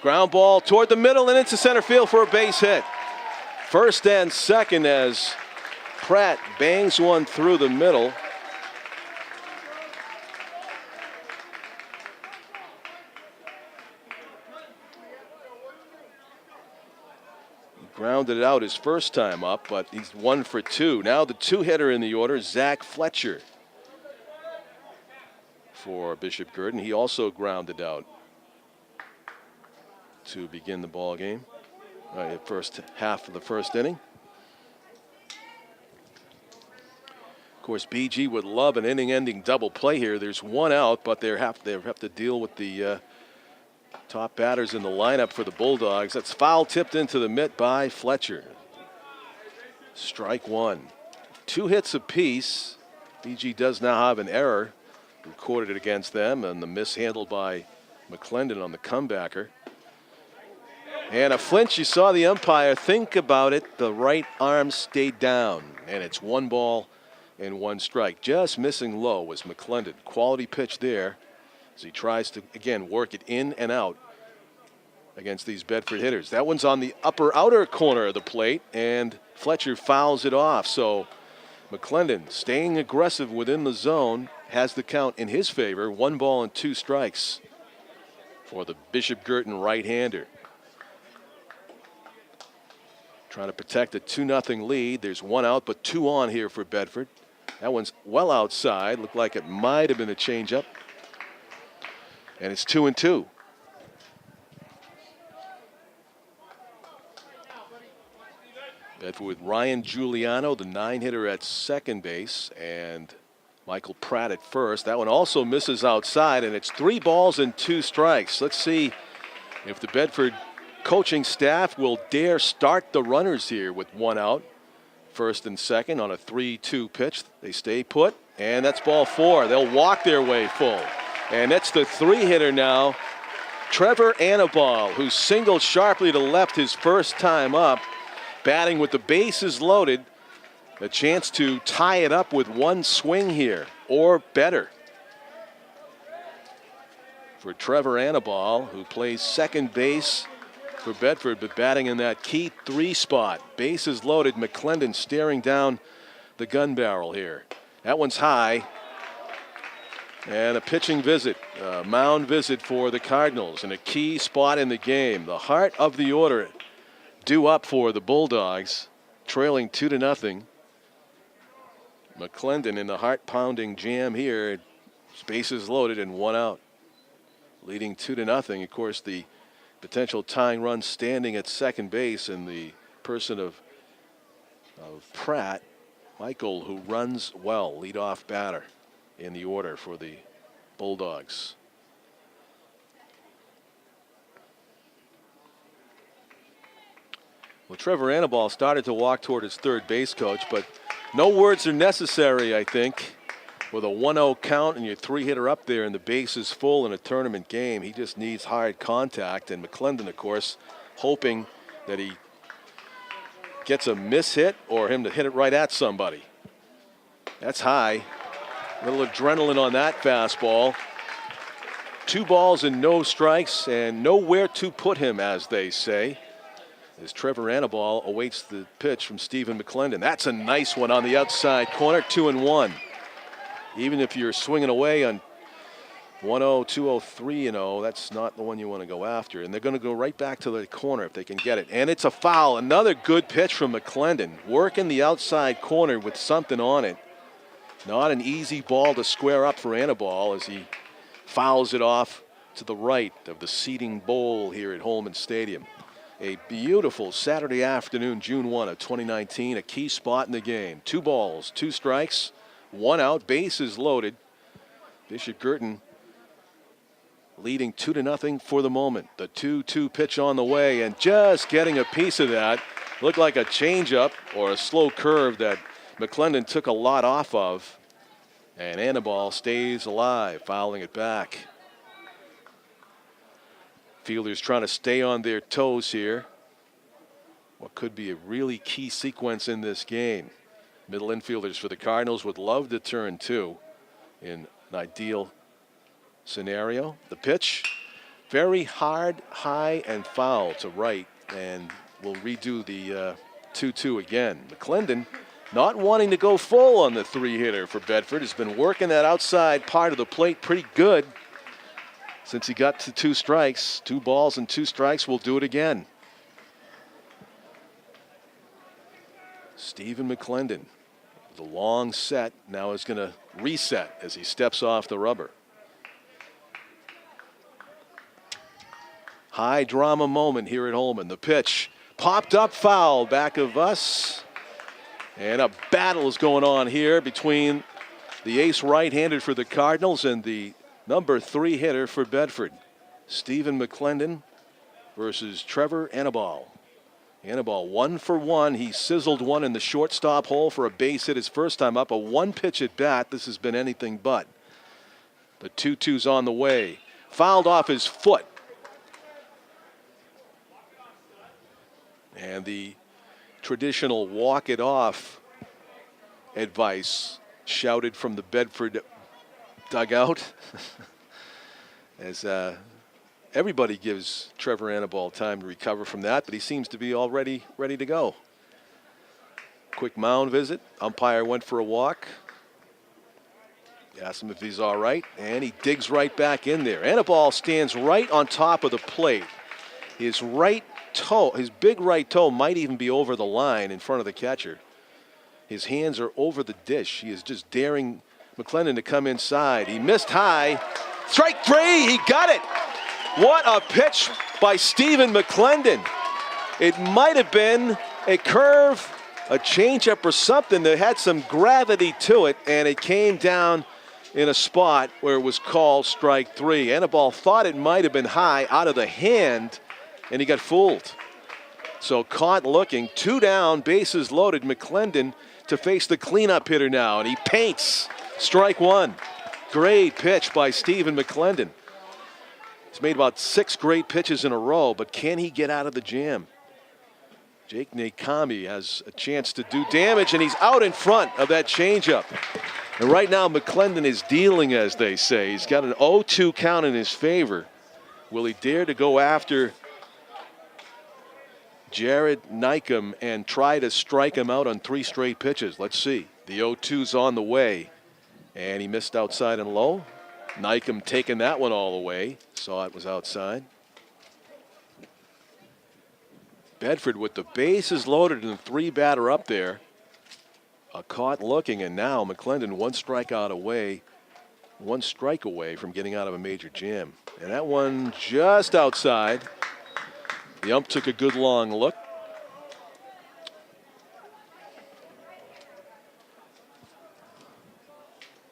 ground ball toward the middle and into center field for a base hit. First and second as Pratt bangs one through the middle. He grounded it out his first time up, but he's 1 for 2. Now the 2-hitter in the order, Zach Fletcher for Bishop Girton. He also grounded out to begin the ball game. First half of the first inning. Of course, BG would love an inning-ending double play here. There's one out, but they have to deal with the top batters in the lineup for the Bulldogs. That's foul tipped into the mitt by Fletcher. Strike one. 2 hits apiece. BG does now have an error recorded against them, and the mishandled by McClendon on the comebacker. And a flinch. You saw the umpire think about it. The right arm stayed down, and it's 1 ball and 1 strike. Just missing low was McClendon. Quality pitch there as he tries to, again, work it in and out against these Bedford hitters. That one's on the upper outer corner of the plate, and Fletcher fouls it off. So McClendon, staying aggressive within the zone, has the count in his favor. 1 ball and 2 strikes for the Bishop Girton right-hander. Trying to protect a 2-0 lead. There's 1 out, but 2 on here for Bedford. That one's well outside. Looked like it might have been a changeup. And it's 2-2. Bedford with Ryan Giuliano, the 9-hitter at second base, and Michael Pratt at first. That one also misses outside, and it's 3 balls and 2 strikes. Let's see if the Bedford coaching staff will dare start the runners here with 1 out. First and second on a 3-2 pitch. They stay put, and that's ball 4. They'll walk their way full. And that's the 3-hitter now, Trevor Annaball, who singled sharply to left his first time up, batting with the bases loaded. A chance to tie it up with 1 swing here, or better. For Trevor Annaball, who plays second base for Bedford, but batting in that key 3 spot. Bases loaded. McClendon staring down the gun barrel here. That one's high. And a pitching visit, a mound visit for the Cardinals in a key spot in the game. The heart of the order due up for the Bulldogs, trailing 2-0. McClendon in the heart-pounding jam here. Bases loaded and 1 out. Leading 2-0. Of course, the potential tying run standing at second base in the person of Pratt. Michael, who runs well, leadoff batter in the order for the Bulldogs. Well, Trevor Annaball started to walk toward his third base coach, but no words are necessary, I think. With a 1-0 count and your 3-hitter up there and the base is full in a tournament game, he just needs hard contact. And McClendon, of course, hoping that he gets a miss hit or him to hit it right at somebody. That's high. A little adrenaline on that fastball. 2 balls and no strikes, and nowhere to put him, as they say, as Trevor Annaball awaits the pitch from Stephen McClendon. That's a nice one on the outside corner, 2-1. Even if you're swinging away on 1-0, 2-0, 3-0, that's not the one you want to go after. And they're going to go right back to the corner if they can get it. And it's a foul. Another good pitch from McClendon. Working the outside corner with something on it. Not an easy ball to square up for Annaball as he fouls it off to the right of the seating bowl here at Holman Stadium. A beautiful Saturday afternoon, June 1 of 2019, a key spot in the game. 2 balls, 2 strikes, 1 out, bases loaded. Bishop Girton leading 2-0 for the moment. The 2-2 pitch on the way, and just getting a piece of that. Looked like a changeup or a slow curve that McClendon took a lot off of. And Annaball stays alive, fouling it back. Fielders trying to stay on their toes here. What could be a really key sequence in this game. Middle infielders for the Cardinals would love to turn 2 in an ideal scenario. The pitch, very hard, high, and foul to right, and we'll redo the 2-2 again. McClendon not wanting to go full on the 3-hitter for Bedford. Has been working that outside part of the plate pretty good since he got to 2 strikes. 2 balls and 2 strikes. We'll do it again. Stephen McClendon, the long set, now is going to reset as he steps off the rubber. High drama moment here at Holman. The pitch popped up foul back of us. And a battle is going on here between the ace right-hander for the Cardinals and the number 3 hitter for Bedford. Stephen McClendon versus Trevor Annaball. Annaball 1 for 1. He sizzled one in the shortstop hole for a base hit his first time up. A one pitch at bat. This has been anything but. The 2-2's on the way. Fouled off his foot. And the traditional walk it off advice shouted from the Bedford dugout as everybody gives Trevor Annaball time to recover from that, but he seems to be already ready to go. Quick mound visit. Umpire went for a walk. Asked him if he's all right, and he digs right back in there. Annaball stands right on top of the plate. His right toe, his big right toe might even be over the line in front of the catcher. His hands are over the dish. He is just daring McClendon to come inside. He missed high. Strike 3, he got it. What a pitch by Stephen McClendon. It might have been a curve, a changeup or something that had some gravity to it, and it came down in a spot where it was called strike 3. Annaball thought it might have been high out of the hand, and he got fooled. So caught looking, 2 down, bases loaded. McClendon to face the cleanup hitter now, and he paints strike 1. Great pitch by Stephen McClendon. He's made about 6 great pitches in a row, but can he get out of the jam? Jake Nakami has a chance to do damage, and he's out in front of that changeup. And right now, McClendon is dealing, as they say. He's got an 0-2 count in his favor. Will he dare to go after Jared Nykum and try to strike him out on 3 straight pitches? Let's see. The 0-2's on the way, and he missed outside and low. Nykum taking that one all the way. Saw it was outside. Bedford with the bases loaded and 3 batter up there. Caught looking, and now McClendon 1 strikeout away, 1 strike away from getting out of a major jam. And that one just outside. The ump took a good long look.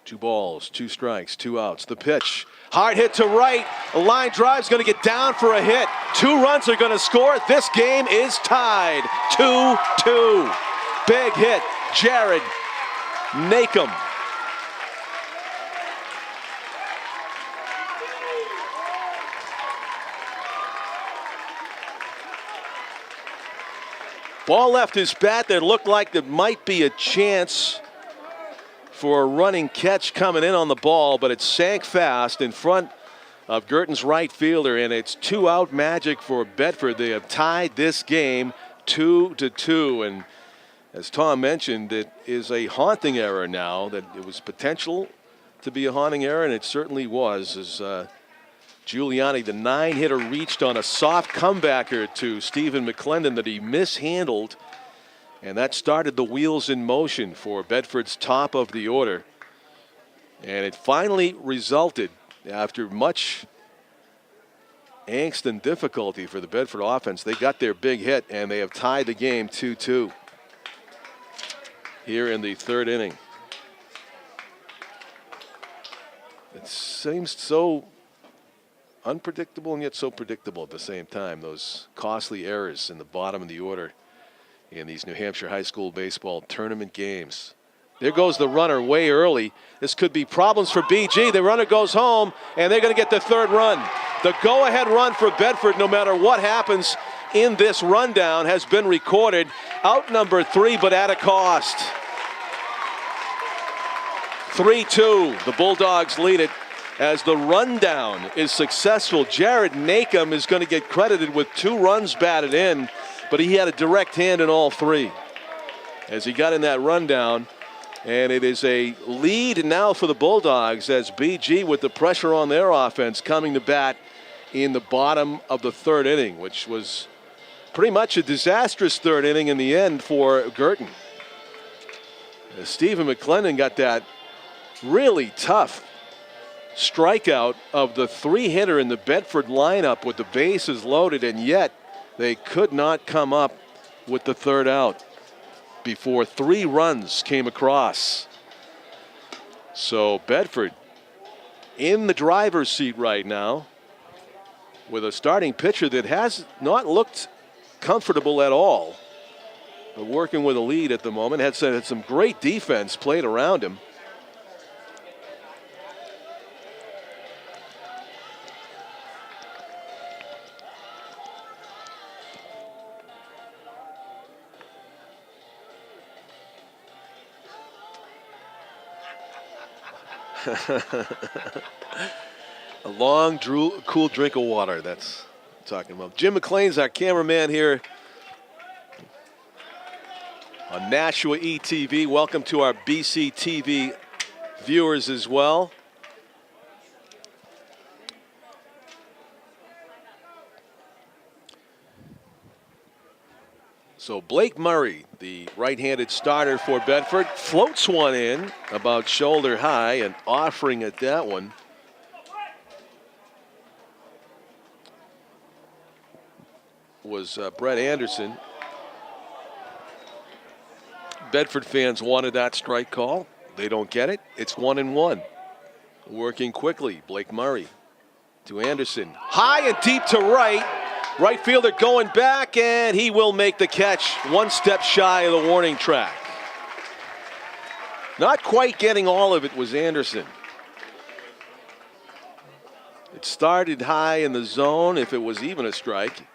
Two balls, 2 strikes, 2 outs. The pitch, hard hit to right. A line drive's going to get down for a hit. 2 runs are going to score. This game is tied. 2-2. Big hit, Jared Nykum. Ball left his bat. There looked like there might be a chance for a running catch coming in on the ball, but it sank fast in front of Girton's right fielder, and it's 2-out magic for Bedford. They have tied this game 2-2, and as Tom mentioned, it is a haunting error now. That it was potential to be a haunting error, and it certainly was, as Giuliano, the 9-hitter, reached on a soft comebacker to Stephen McClendon that he mishandled, and that started the wheels in motion for Bedford's top of the order. And it finally resulted, after much angst and difficulty for the Bedford offense, they got their big hit, and they have tied the game 2-2 here in the 3rd inning. It seems so unpredictable and yet so predictable at the same time. Those costly errors in the bottom of the order in these New Hampshire high school baseball tournament games. There goes the runner way early. This could be problems for BG. The runner goes home, and they're going to get the 3rd run. The go-ahead run for Bedford, no matter what happens in this rundown, has been recorded. Out number 3, but at a cost. 3-2. The Bulldogs lead it as the rundown is successful. Jared Nykum is going to get credited with 2 runs batted in, but he had a direct hand in all 3 as he got in that rundown. And it is a lead now for the Bulldogs as BG, with the pressure on their offense, coming to bat in the bottom of the 3rd inning, which was pretty much a disastrous 3rd inning in the end for Girton. Stephen McClendon got that really tough strikeout of the 3-hitter in the Bedford lineup with the bases loaded, and yet they could not come up with the 3rd out before 3 runs came across. So Bedford in the driver's seat right now. with a starting pitcher that has not looked comfortable at all. But working with a lead at the moment, had some great defense played around him. A long, cool drink of water. That's what I'm talking about. Jim McLean's our cameraman here on Nashua ETV. Welcome to our BC TV viewers as well. So Blake Murray, the right-handed starter for Bedford, floats one in about shoulder high and offering at that one. Was Brett Anderson. Bedford fans wanted that strike call. They don't get it. It's 1-1. Working quickly, Blake Murray to Anderson. High and deep to right. Right fielder going back, and he will make the catch. One step shy of the warning track. Not quite getting all of it was Anderson. It started high in the zone, if it was even a strike,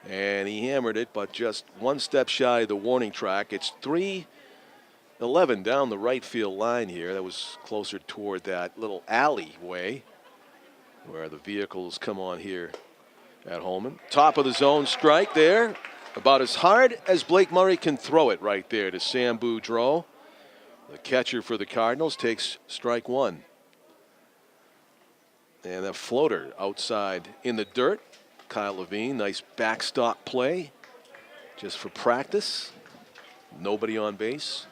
and he hammered it, but just one step shy of the warning track. It's 3-11 down the right field line here. That was closer toward that little alleyway where the vehicles come on here at Holman. Top of the zone strike there. About as hard as Blake Murray can throw it right there to Sam Boudreau. The catcher for the Cardinals takes strike one. And that floater outside in the dirt. Kyle Levine, nice backstop play just for practice. Nobody on base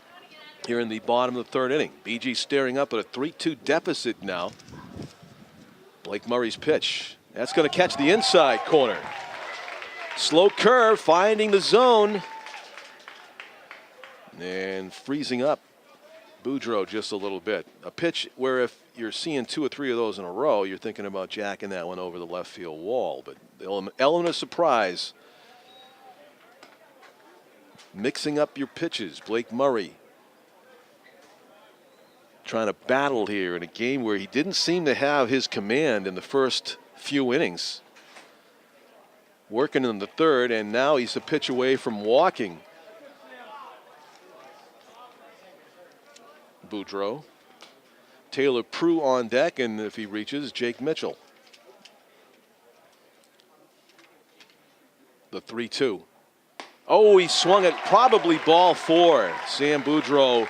here in the bottom of the third inning. BG staring up at a 3-2 deficit now. Blake Murray's pitch. That's going to catch the inside corner. Slow curve finding the zone. And freezing up Boudreau just a little bit. A pitch where if you're seeing 2 or 3 of those in a row, you're thinking about jacking that one over the left field wall. But the element of surprise. Mixing up your pitches. Blake Murray trying to battle here in a game where he didn't seem to have his command in the first few innings. Working in the third, and now he's a pitch away from walking. Boudreau. Taylor Prue on deck, and if he reaches, Jake Mitchell. The 3-2. Oh, he swung it, probably ball 4. Sam Boudreau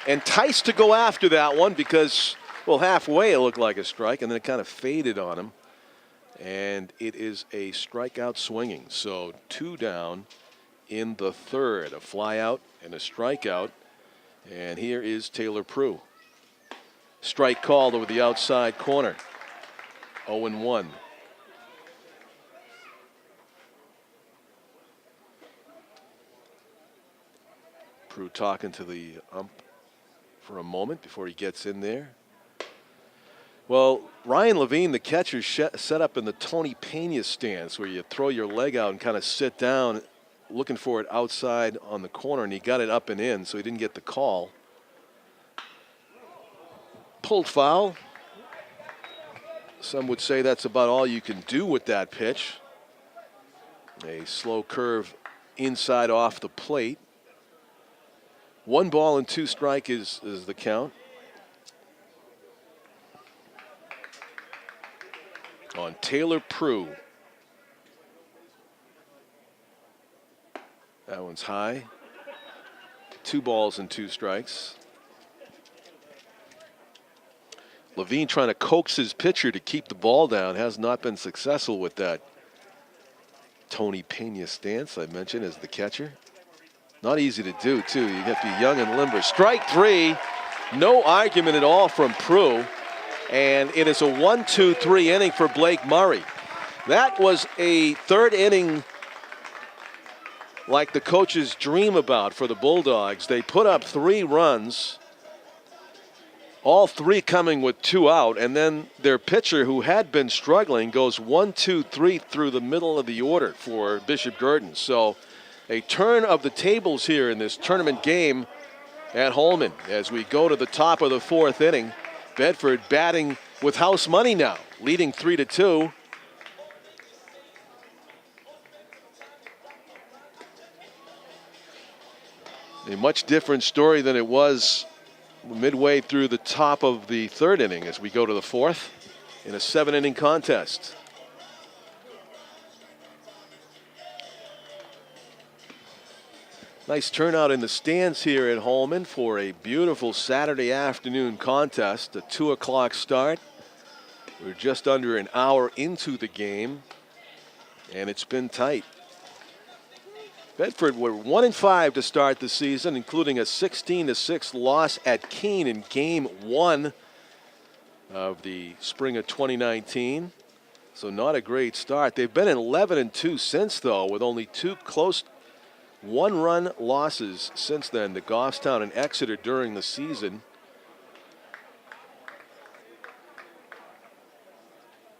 enticed to go after that one because, well, halfway it looked like a strike, and then it kind of faded on him. And it is a strikeout swinging. So 2 down in the third. A fly out and a strikeout. And here is Taylor Prue. Strike called over the outside corner. 0-1. Prue talking to the ump for a moment before he gets in there. Well, Ryan Levine, the catcher, set up in the Tony Pena stance where you throw your leg out and kind of sit down looking for it outside on the corner, and he got it up and in, so he didn't get the call. Pulled foul. Some would say that's about all you can do with that pitch. A slow curve inside off the plate. 1 ball and 2 strike is the count. On Taylor Prue. That one's high. 2 balls and 2 strikes. Levine trying to coax his pitcher to keep the ball down. Has not been successful with that. Tony Pena stance I mentioned as the catcher. Not easy to do, too. You have to be young and limber. Strike 3. No argument at all from Prue. And it is a 1-2-3 inning for Blake Murray. That was a third inning like the coaches dream about for the Bulldogs. They put up 3 runs All three coming with 2 out, and then their pitcher, who had been struggling, goes 1, 2, 3 through the middle of the order for Bishop Girton. So a turn of the tables here in this tournament game at Holman as we go to the top of the 4th inning. Bedford batting with house money now, leading 3-2. A much different story than it was midway through the top of the 3rd inning as we go to the 4th in a 7-inning contest. Nice turnout in the stands here at Holman for a beautiful Saturday afternoon contest, a 2 o'clock start. We're just under an hour into the game, and it's been tight. Bedford were 1-5 to start the season, including a 16-6 loss at Keene in Game 1 of the spring of 2019. So not a great start. They've been 11-2 since, though, with only 2 close one-run losses since then to Goffstown and Exeter during the season.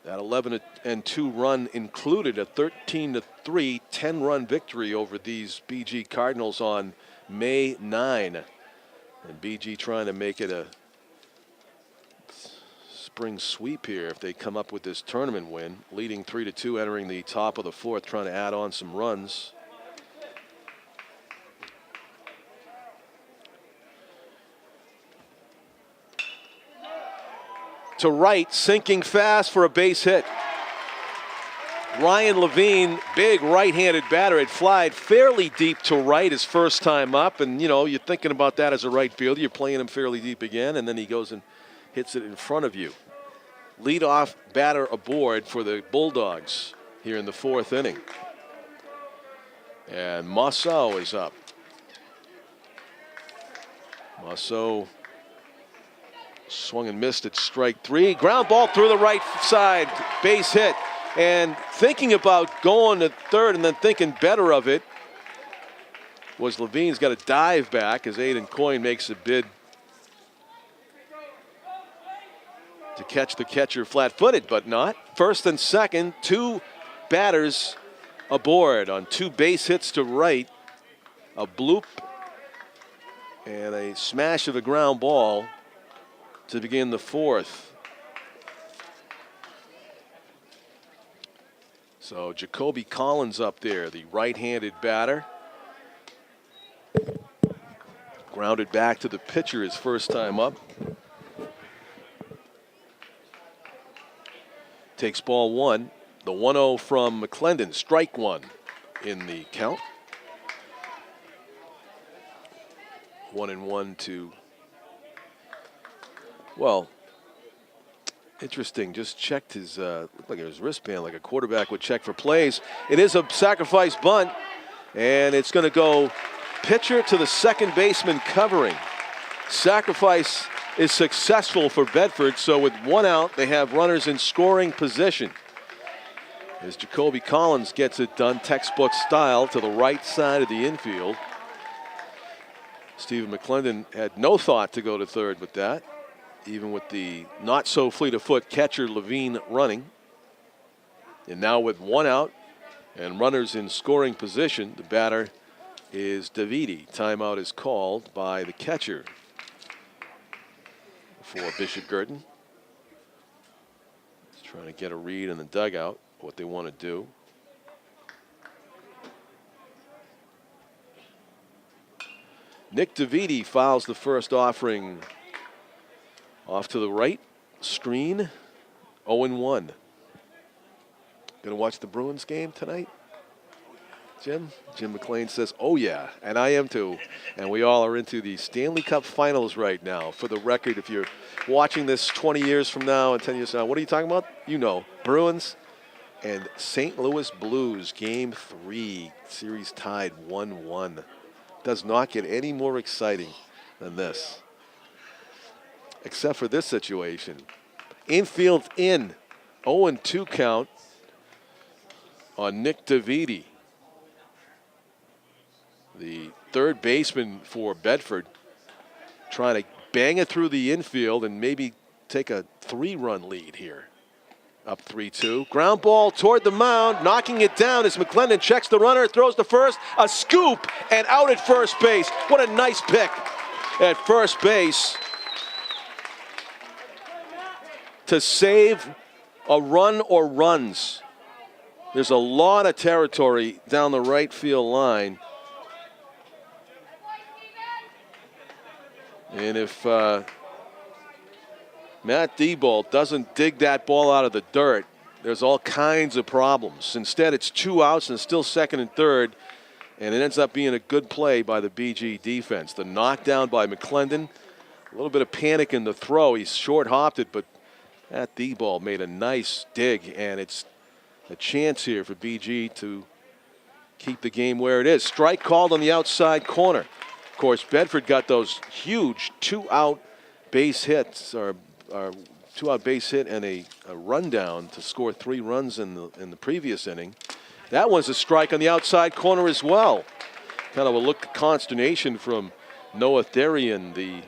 That 11-2 run included a 13-3 10-run victory over these BG Cardinals on May 9. And BG trying to make it a spring sweep here if they come up with this tournament win, leading 3-2 entering the top of the 4th, trying to add on some runs. To right, sinking fast for a base hit. Ryan Levine, big right-handed batter, had flied fairly deep to right his first time up. And, you know, you're thinking about that as a right fielder. You're playing him fairly deep again, and then he goes and hits it in front of you. Leadoff batter aboard for the Bulldogs here in the 4th inning. And Masso is up. Masso swung and missed at strike 3. Ground ball through the right side, base hit. And thinking about going to 3rd and then thinking better of it was Levine's got a dive back as Aiden Coyne makes a bid to catch the catcher flat-footed, but not. First and second, 2 batters aboard on 2 base hits to right. A bloop and a smash of a ground ball to begin the 4th. So Jacoby Collins up there, the right-handed batter. Grounded back to the pitcher his first time up. Takes ball 1. The 1-0 from McClendon, strike 1 in the count. 1-1 to, well, interesting. Just checked his, looked like his wristband, like a quarterback would check for plays. It is a sacrifice bunt, and it's going to go pitcher to the second baseman covering. Sacrifice is successful for Bedford, so with 1 out, they have runners in scoring position. As Jacoby Collins gets it done, textbook style, to the right side of the infield. Stephen McClendon had no thought to go to 3rd with that, even with the not so fleet of foot catcher Levine running. And now with 1 out and runners in scoring position, the batter is Davidi. Timeout is called by the catcher for Bishop Girton. He's trying to get a read in the dugout, what they want to do. Nick Davidi fouls the first offering off to the right. Screen, 0-1. Gonna watch the Bruins game tonight, Jim? Jim McLean says, oh yeah, and I am too. And we all are into the Stanley Cup Finals right now. For the record, if you're watching this 20 years from now and 10 years from now, what are you talking about? You know, Bruins and St. Louis Blues, Game 3, series tied 1-1. Does not get any more exciting than this. Except for this situation. Infield in, 0-2 count on Nick Davidi. The 3rd baseman for Bedford trying to bang it through the infield and maybe take a 3-run lead here. Up 3-2. Ground ball toward the mound. Knocking it down as McClendon checks the runner, throws to first. A scoop and out at first base. What a nice pick at first base to save a run or runs. There's a lot of territory down the right field line. And if Matt Diebold doesn't dig that ball out of the dirt, there's all kinds of problems. Instead, it's 2 outs and still second and third, and it ends up being a good play by the BG defense. The knockdown by McClendon, a little bit of panic in the throw. He's short-hopped it, but Matt Diebold made a nice dig, and it's a chance here for BG to keep the game where it is. Strike called on the outside corner. Of course, Bedford got those huge 2-out base hits, or 2-out base hit and a rundown to score 3 runs in the previous inning. That one's a strike on the outside corner as well. Kind of a look of consternation from Noah Therian, the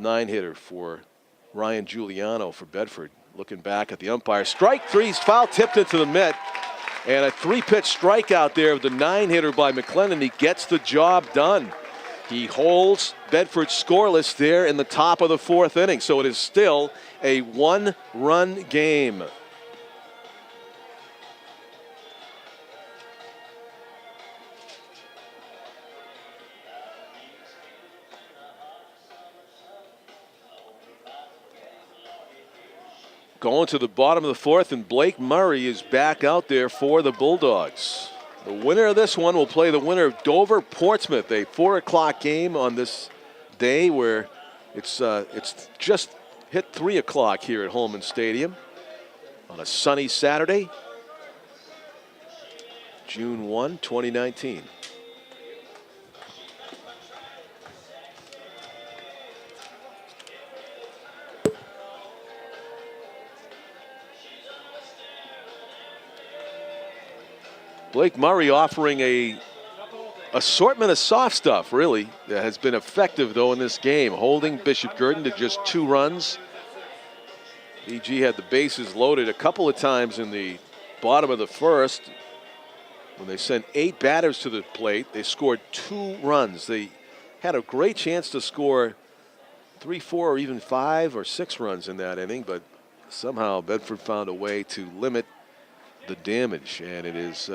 9-hitter for Ryan Giuliano for Bedford. Looking back at the umpire. Strike 3, foul tipped into the mitt. And a 3-pitch strikeout there of the 9-hitter by McClendon. He gets the job done. He holds Bedford scoreless there in the top of the 4th inning. So it is still a 1-run game. Going to the bottom of the 4th, and Blake Murray is back out there for the Bulldogs. The winner of this one will play the winner of Dover-Portsmouth, a 4 o'clock game on this day where it's just hit 3 o'clock here at Holman Stadium on a sunny Saturday, June 1, 2019. Blake Murray offering a assortment of soft stuff, really, that has been effective, though, in this game. Holding Bishop Girton to just 2 runs. BG had the bases loaded a couple of times in the bottom of the 1st. When they sent 8 batters to the plate, they scored 2 runs. They had a great chance to score 3, 4, or even 5 or 6 runs in that inning, but somehow Bedford found a way to limit the damage, and it is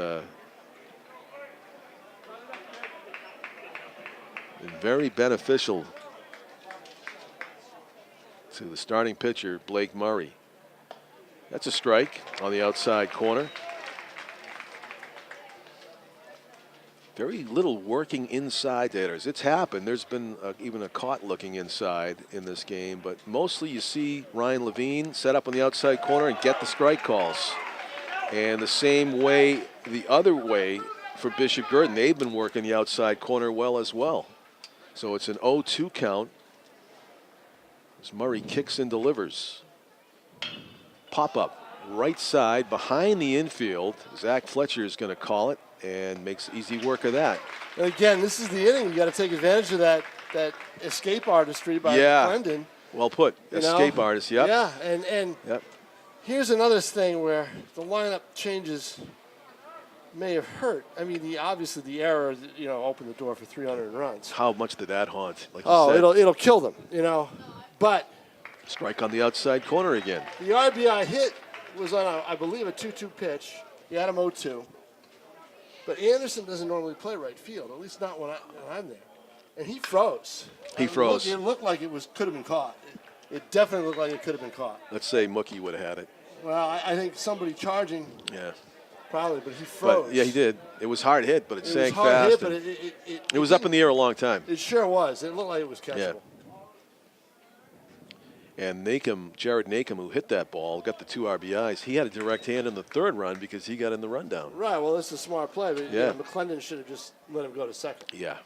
been very beneficial to the starting pitcher, Blake Murray. That's a strike on the outside corner. Very little working inside hitters. It's happened. There's been even a caught looking inside in this game, but mostly you see Ryan Levine set up on the outside corner and get the strike calls. And the same way, the other way for Bishop Girton, they've been working the outside corner well as well. So it's an 0-2 count as Murray kicks and delivers. Pop up right side behind the infield. Zach Fletcher is going to call it and makes easy work of that. And again, this is the inning. You got to take advantage of that escape artistry by McClendon. Well put. Escape artist. Yep. Yeah, and yep. Here's another thing where the lineup changes may have hurt. I mean, obviously the error, opened the door for 300 runs. How much did that haunt? Like you said. It'll kill them, But strike on the outside corner again. The RBI hit was on, I believe, a 2-2 pitch. He had him 0-2. But Anderson doesn't normally play right field, at least not when I'm there. And he froze. He froze. It looked like it could have been caught. It definitely looked like it could have been caught. Let's say Mookie would have had it. Well, I think somebody charging. Yeah. Probably, but he froze. But, yeah, he did. It was hard hit, but it sank was hard fast. Hit, but it was up in the air a long time. It sure was. It looked like it was catchable. Yeah. And Jared Nakem, who hit that ball, got the 2 RBIs. He had a direct hand in the 3rd run because he got in the rundown. Right. Well, that's a smart play. But McClendon should have just let him go to second. Yeah.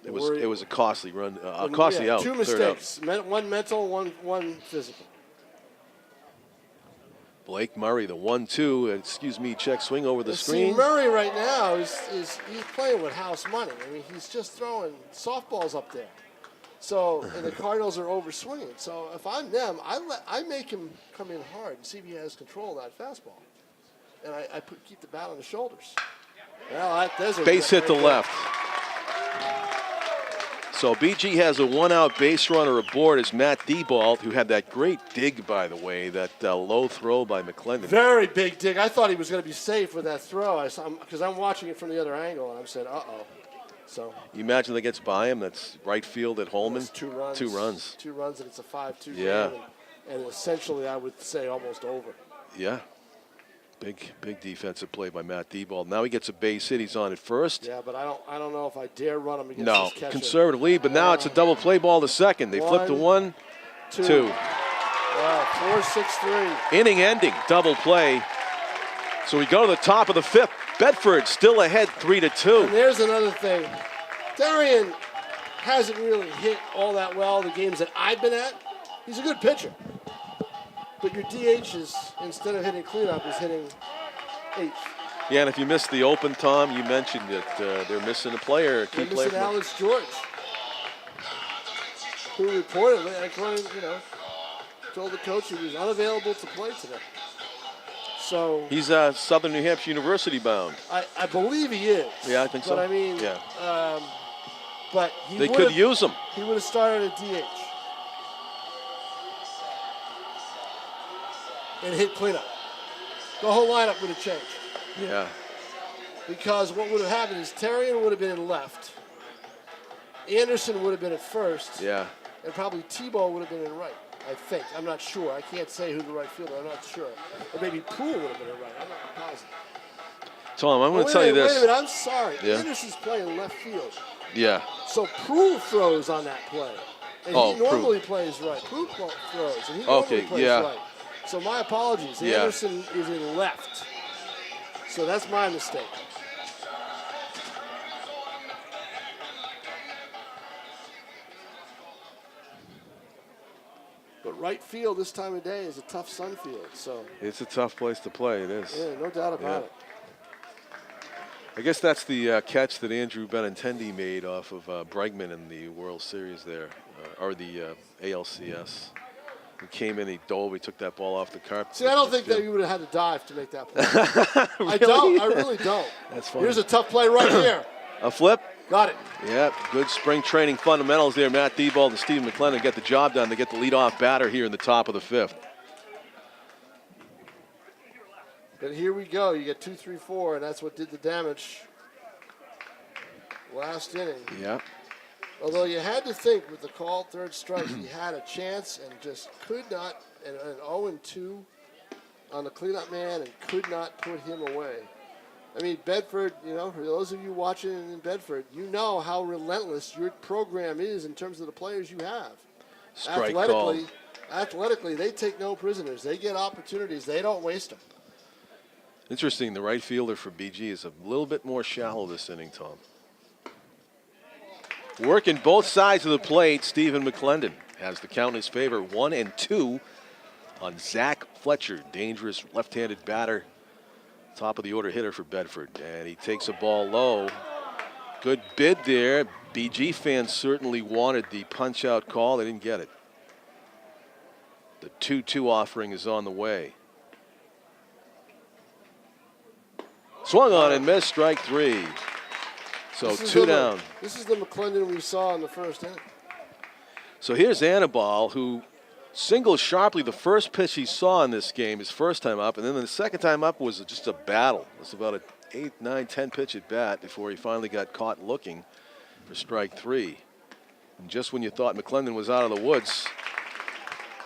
It was a costly run, costly out. 2 mistakes. One mental, one physical. Blake Murray, the 1-2, excuse me, check swing over the See, screen. Murray right now he's playing with house money. I mean, he's just throwing softballs up there. So, and the Cardinals are overswinging. So if I'm them, I make him come in hard and see if he has control of that fastball. And I keep the bat on his shoulders. Well, there's a Base hit to left. So BG has a one-out base runner aboard as Matt Diebold, who had that great dig, by the way, that low throw by McClendon. Very big dig. I thought he was going to be safe with that throw because I'm watching it from the other angle, and I'm saying, uh-oh. So you imagine that gets by him. That's right field at Holman. It's 2 runs. 2 runs. 2 runs, and it's a 5-2 yeah. game. And essentially, I would say almost over. Yeah. Big defensive play by Matt Diebold. Now he gets a base hit. He's on at first. Yeah, but I don't know if I dare run him against no, this catcher. conservative lead, but now it's a double play ball to second. They flip to 1, 2. Wow, 4-6-3. Inning-ending double play. So we go to the top of the 5th. Bedford still ahead 3-2. And there's another thing. Darian hasn't really hit all that well the games that I've been at. He's a good pitcher. But your DH is, instead of hitting cleanup, is hitting H. Yeah, and if you missed the open, Tom, you mentioned that they're missing a player. They're missing Alex George, who reportedly, according, told the coach he was unavailable to play today. So he's Southern New Hampshire University bound. I believe he is. Yeah, I think so. But I mean, yeah. But they could use him. He would have started at DH and hit cleanup. The whole lineup would have changed. Yeah. Because what would have happened is Terrian would have been in left. Anderson would have been at first. Yeah. And probably Tebow would have been in right. I think. I'm not sure. I can't say who the right fielder. I'm not sure. Or maybe Poole would have been in right. I'm not positive. Tom, I'm going to tell you this. Wait a minute. I'm sorry. Yeah. Anderson's playing left field. Yeah. So Poole throws on that play. And he normally plays right. Poole throws. And he normally plays right. So my apologies. Yeah. Anderson is in left. So that's my mistake. But right field this time of day is a tough sun field. So it's a tough place to play. It is. Yeah, no doubt about it. I guess that's the catch that Andrew Benintendi made off of Bregman in the World Series there, or the ALCS. He came in, he dove, he took that ball off the carpet. See, I don't think that you would have had to dive to make that play. Really? I really don't. That's funny. Here's a tough play right here. A flip? Got it. Yeah, good spring training fundamentals there. Matt Diebold and Stephen McClendon get the job done to get the leadoff batter here in the top of the 5th. But here we go. You get 2, 3, 4, and that's what did the damage last inning. Yeah. Although you had to think with the called third strike, he had a chance and just could not, and an 0-2 on the cleanup man and could not put him away. I mean, Bedford, for those of you watching in Bedford, you know how relentless your program is in terms of the players you have. Strike Athletically, they take no prisoners. They get opportunities. They don't waste them. Interesting, the right fielder for BG is a little bit more shallow this inning, Tom. Working both sides of the plate, Stephen McClendon has the count in his favor, 1-2 on Zach Fletcher, dangerous left-handed batter, top of the order hitter for Bedford. And he takes a ball low. Good bid there. BG fans certainly wanted the punch-out call. They didn't get it. The 2-2 offering is on the way. Swung on and missed, strike 3. So 2 down. This is the McClendon we saw in the first inning. So here's Anibal, who singled sharply the first pitch he saw in this game, his first time up, and then the second time up was just a battle. It was about an 8, 9, 10 pitch at bat before he finally got caught looking for strike 3. And just when you thought McClendon was out of the woods,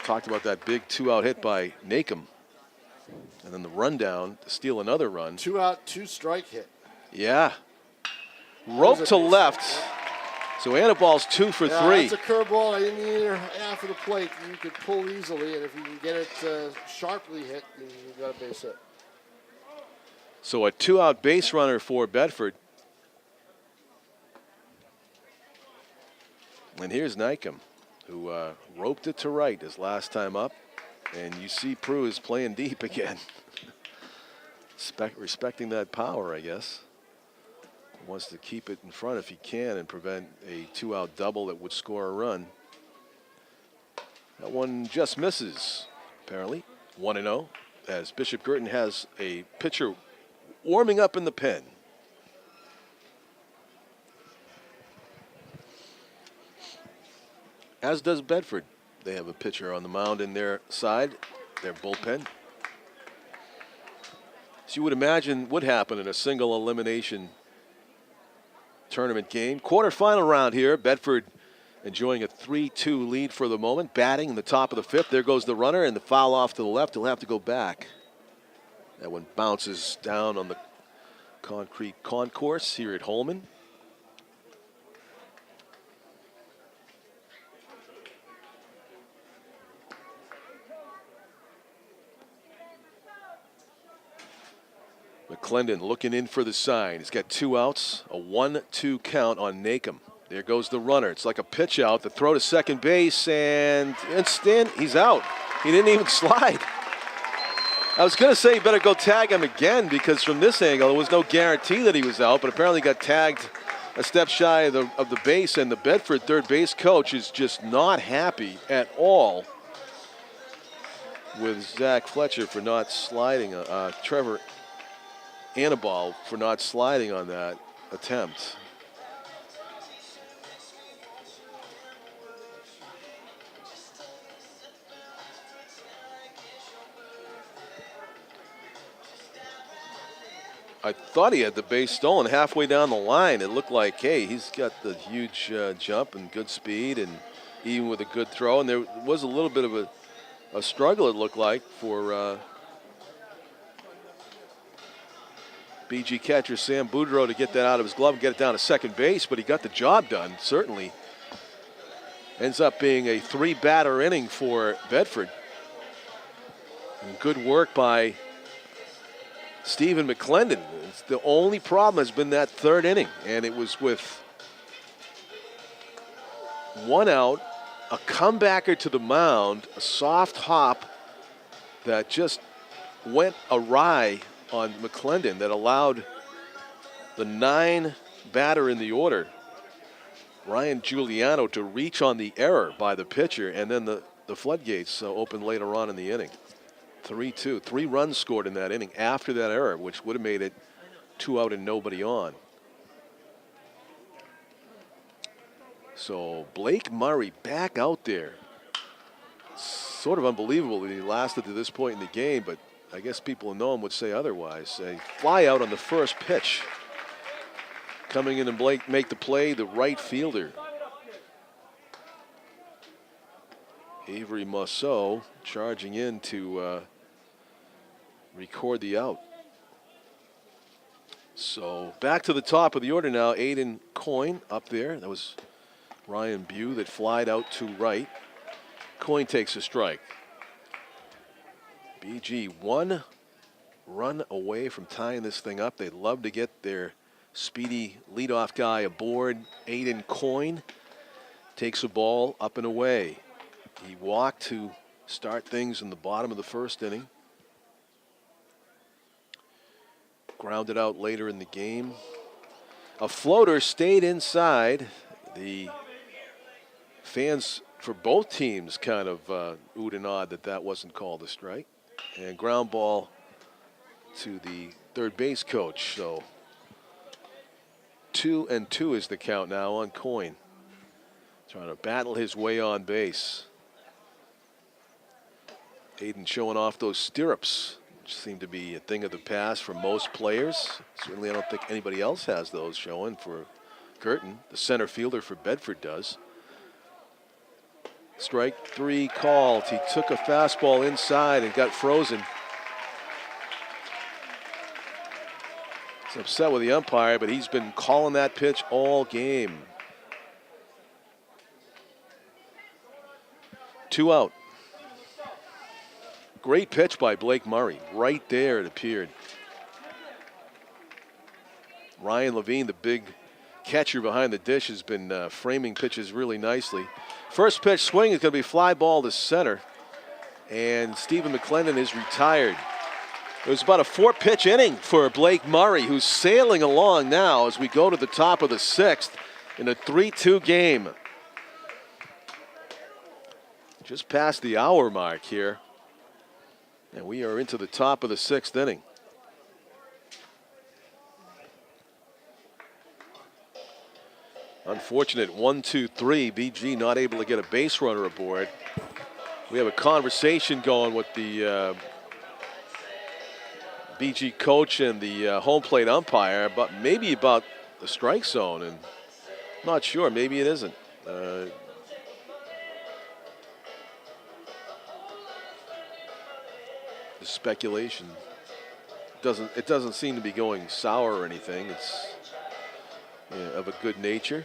talked about that big 2-out hit by Nakem. And then the rundown to steal another run. 2-out, 2-strike hit. Yeah. Rope to left. So Anibal's 2 for 3. That's a curveball in the inner half of the plate you could pull easily, and if you can get it sharply hit, then you've got a base hit. So a 2-out base runner for Bedford. And here's Nakem, who roped it to right his last time up. And you see Prue is playing deep again. Respecting that power, I guess. Wants to keep it in front if he can and prevent a 2-out double that would score a run. That one just misses, apparently. 1-0 as Bishop Girton has a pitcher warming up in the pen. As does Bedford. They have a pitcher on the mound in their side, their bullpen. So you would imagine would happen in a single elimination tournament game. Quarterfinal round here. Bedford enjoying a 3-2 lead for the moment. Batting in the top of the fifth. There goes the runner, and the foul off to the left. He'll have to go back. That one bounces down on the concrete concourse here at Holman. McClendon looking in for the sign. He's got 2 outs, a 1-2 count on Nakem. There goes the runner. It's like a pitch out. The throw to second base, and instant, he's out. He didn't even slide. I was going to say you better go tag him again because from this angle, there was no guarantee that he was out, but apparently got tagged a step shy of the base, and the Bedford third base coach is just not happy at all with Zach Fletcher for not sliding, Trevor Annaball for not sliding on that attempt. I thought he had the base stolen halfway down the line. It looked like, hey, he's got the huge jump and good speed, and even with a good throw. And there was a little bit of a struggle, it looked like, for BG catcher Sam Boudreau to get that out of his glove and get it down to second base, but he got the job done, certainly. Ends up being a 3-batter inning for Bedford. And good work by Stephen McClendon. The only problem has been that third inning, and it was with 1 out, a comebacker to the mound, a soft hop that just went awry on McClendon that allowed the 9 batter in the order, Ryan Giuliano, to reach on the error by the pitcher, and then the floodgates opened later on in the inning. 3-2, 3 runs scored in that inning after that error, which would have made it 2 out and nobody on. So Blake Murray back out there. Sort of unbelievable that he lasted to this point in the game, but I guess people who know him would say otherwise. A fly out on the first pitch. Coming in and make the play, the right fielder. Avery Mousseau charging in to record the out. So back to the top of the order now. Aiden Coyne up there. That was Ryan Bew that flied out to right. Coyne takes a strike. BG 1 run away from tying this thing up. They'd love to get their speedy leadoff guy aboard. Aiden Coyne takes a ball up and away. He walked to start things in the bottom of the first inning. Grounded out later in the game. A floater stayed inside. The fans for both teams kind of oohed and awed that wasn't called a strike. And ground ball to the third base coach. So 2-2 is the count now on Coyne. Trying to battle his way on base. Aiden showing off those stirrups, which seem to be a thing of the past for most players. Certainly I don't think anybody else has those showing for Girton. The center fielder for Bedford does. Strike 3 called. He took a fastball inside and got frozen. He's upset with the umpire, but he's been calling that pitch all game. 2 out. Great pitch by Blake Murray. Right there it appeared. Ryan Levine, the big catcher behind the dish, has been framing pitches really nicely. First pitch swing is going to be fly ball to center. and Stephen McClendon is retired. It was about a 4-pitch inning for Blake Murray, who's sailing along now as we go to the top of the 6th in a 3-2 game. Just past the hour mark here, and we are into the top of the 6th inning. Unfortunate 1-2-3. BG not able to get a base runner aboard. We have a conversation going with the BG coach and the home plate umpire, but maybe about the strike zone, and I'm not sure. Maybe it isn't. The speculation doesn't seem to be going sour or anything. It's of a good nature.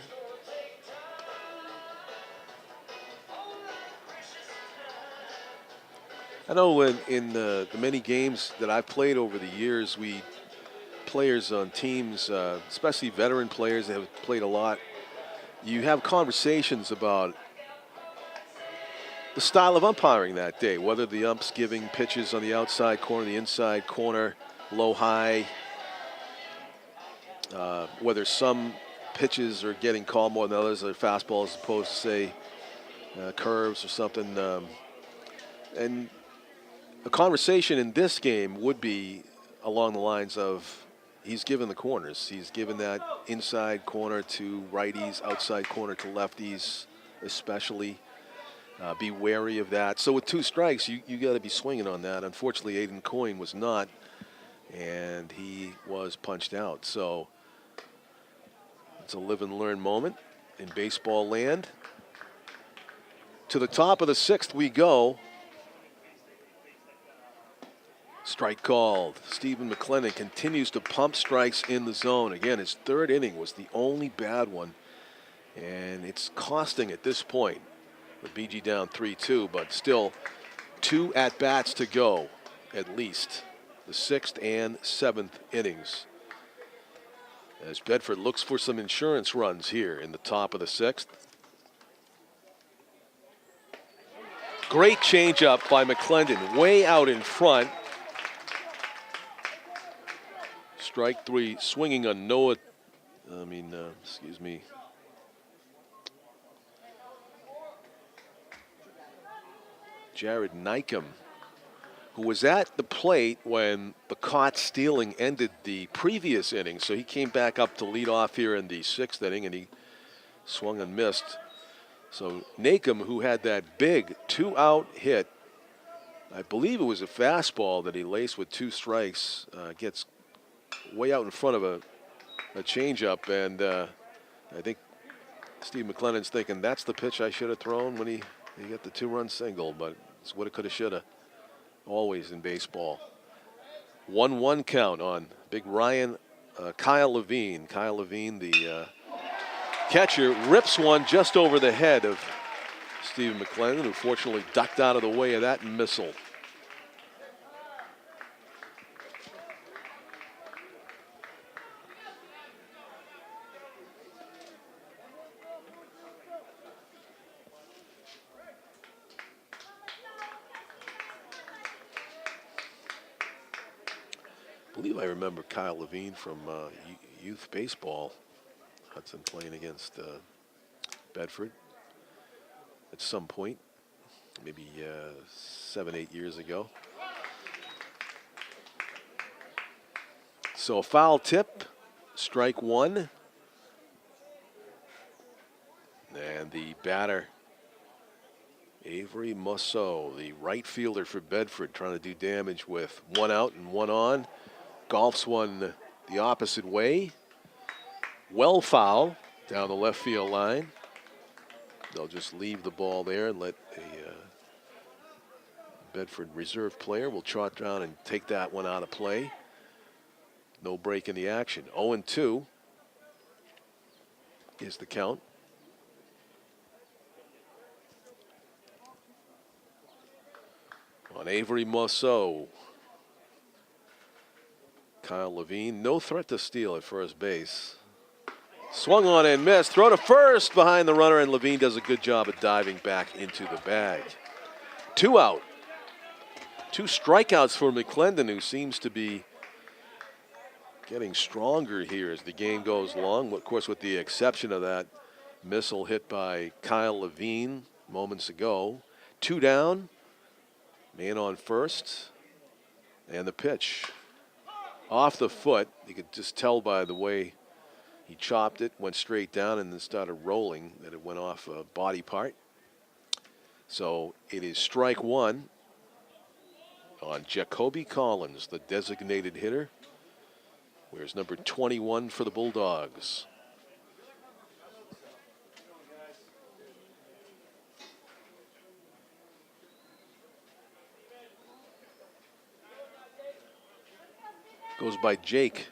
I know in the many games that I've played over the years, players on teams, especially veteran players that have played a lot, you have conversations about the style of umpiring that day, whether the ump's giving pitches on the outside corner, the inside corner, low, high, whether some pitches are getting called more than others, or fastballs as opposed to, say, curves or something. And a conversation in this game would be along the lines of, he's given the corners. He's given that inside corner to righties, outside corner to lefties especially. Be wary of that. So with 2 strikes, you got to be swinging on that. Unfortunately, Aiden Coyne was not, and he was punched out. So it's a live and learn moment in baseball land. To the top of the 6th we go. Strike called. Stephen McClendon continues to pump strikes in the zone. Again, his 3rd inning was the only bad one, and it's costing at this point. With BG down 3-2, but still 2 at-bats to go, at least. The 6th and 7th innings. As Bedford looks for some insurance runs here in the top of the 6th. Great changeup by McClendon, way out in front. Strike 3, swinging on Jared Nykum, who was at the plate when the caught stealing ended the previous inning. So he came back up to lead off here in the 6th inning, and he swung and missed. So Nykum, who had that big 2-out hit, I believe it was a fastball that he laced with 2 strikes, gets way out in front of a changeup, and I think Steve McClendon's thinking that's the pitch I should have thrown when he got the 2-run single, but it's what it could have, should have, always in baseball. 1-1 count on big Kyle Levine. Kyle Levine, the catcher, rips one just over the head of Stephen McClendon, who fortunately ducked out of the way of that missile. I remember Kyle Levine from youth baseball. Hudson playing against Bedford at some point, maybe 7-8 years ago. So a foul tip, strike 1. And the batter, Avery Musso, the right fielder for Bedford, trying to do damage with 1 out and 1 on. Golfs one the opposite way. Well foul down the left field line. They'll just leave the ball there and let a Bedford reserve player will trot down and take that one out of play. No break in the action. 0-2 is the count. On Avery Musso. Kyle Levine, no threat to steal at first base. Swung on and missed. Throw to first behind the runner, and Levine does a good job of diving back into the bag. 2 out 2 strikeouts for McClendon, who seems to be getting stronger here as the game goes along. Of course, with the exception of that missile hit by Kyle Levine moments ago. 2 down, man on first, and the pitch off the foot. You could just tell by the way he chopped it, went straight down, and then started rolling that it went off a body part. So it is strike 1 on Jacoby Collins, the designated hitter. Where's number 21 for the Bulldogs? Goes by Jake.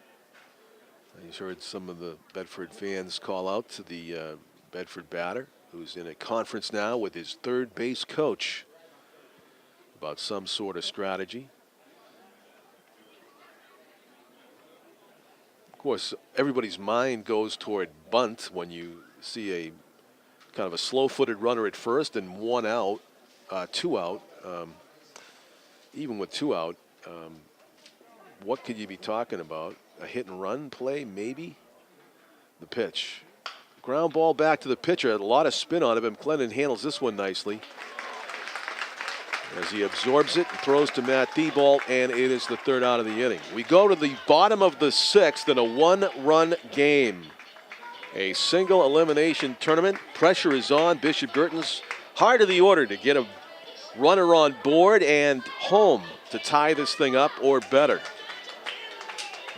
He's heard some of the Bedford fans call out to the Bedford batter, who's in a conference now with his third base coach about some sort of strategy. Of course, everybody's mind goes toward bunt when you see a kind of a slow-footed runner at first and 1 out, 2 out. Even with 2 out, what could you be talking about? A hit and run play, maybe? The pitch. Ground ball back to the pitcher. A lot of spin on it, but McClendon handles this one nicely as he absorbs it and throws to Matt Thibault, and it is the 3rd out of the inning. We go to the bottom of the 6th in a 1-run game. A single elimination tournament. Pressure is on. Bishop Girton's hard of the order to get a runner on board and home to tie this thing up or better.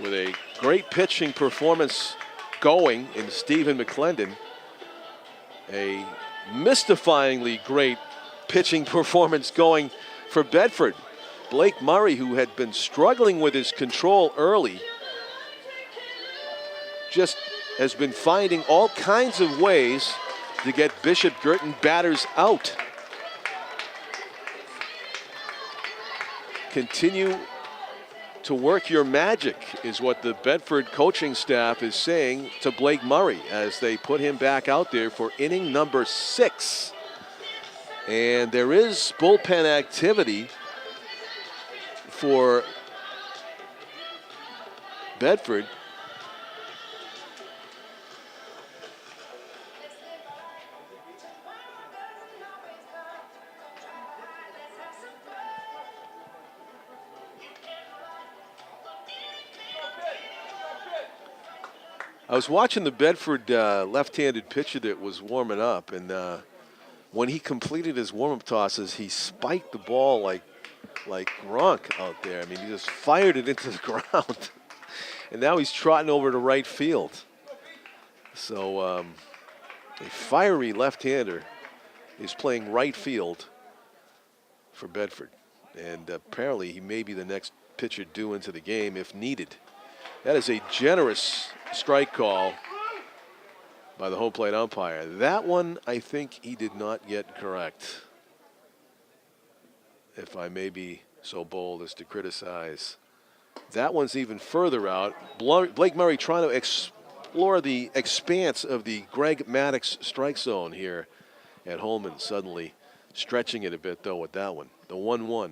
With a great pitching performance going in Stephen McClendon, a mystifyingly great pitching performance going for Bedford. Blake Murray, who had been struggling with his control early, just has been finding all kinds of ways to get Bishop Girton batters out. Continue to work your magic is what the Bedford coaching staff is saying to Blake Murray as they put him back out there for inning number 6. And there is bullpen activity for Bedford. I was watching the Bedford left-handed pitcher that was warming up, and when he completed his warm-up tosses, he spiked the ball like Gronk out there. I mean, he just fired it into the ground. And now he's trotting over to right field. So a fiery left-hander is playing right field for Bedford. And apparently he may be the next pitcher due into the game if needed. That is a generous strike call by the home plate umpire. That one, I think he did not get correct, if I may be so bold as to criticize. That one's even further out. Blake Murray trying to explore the expanse of the Greg Maddox strike zone here at Holman, suddenly stretching it a bit, though, with that one. The 1-1.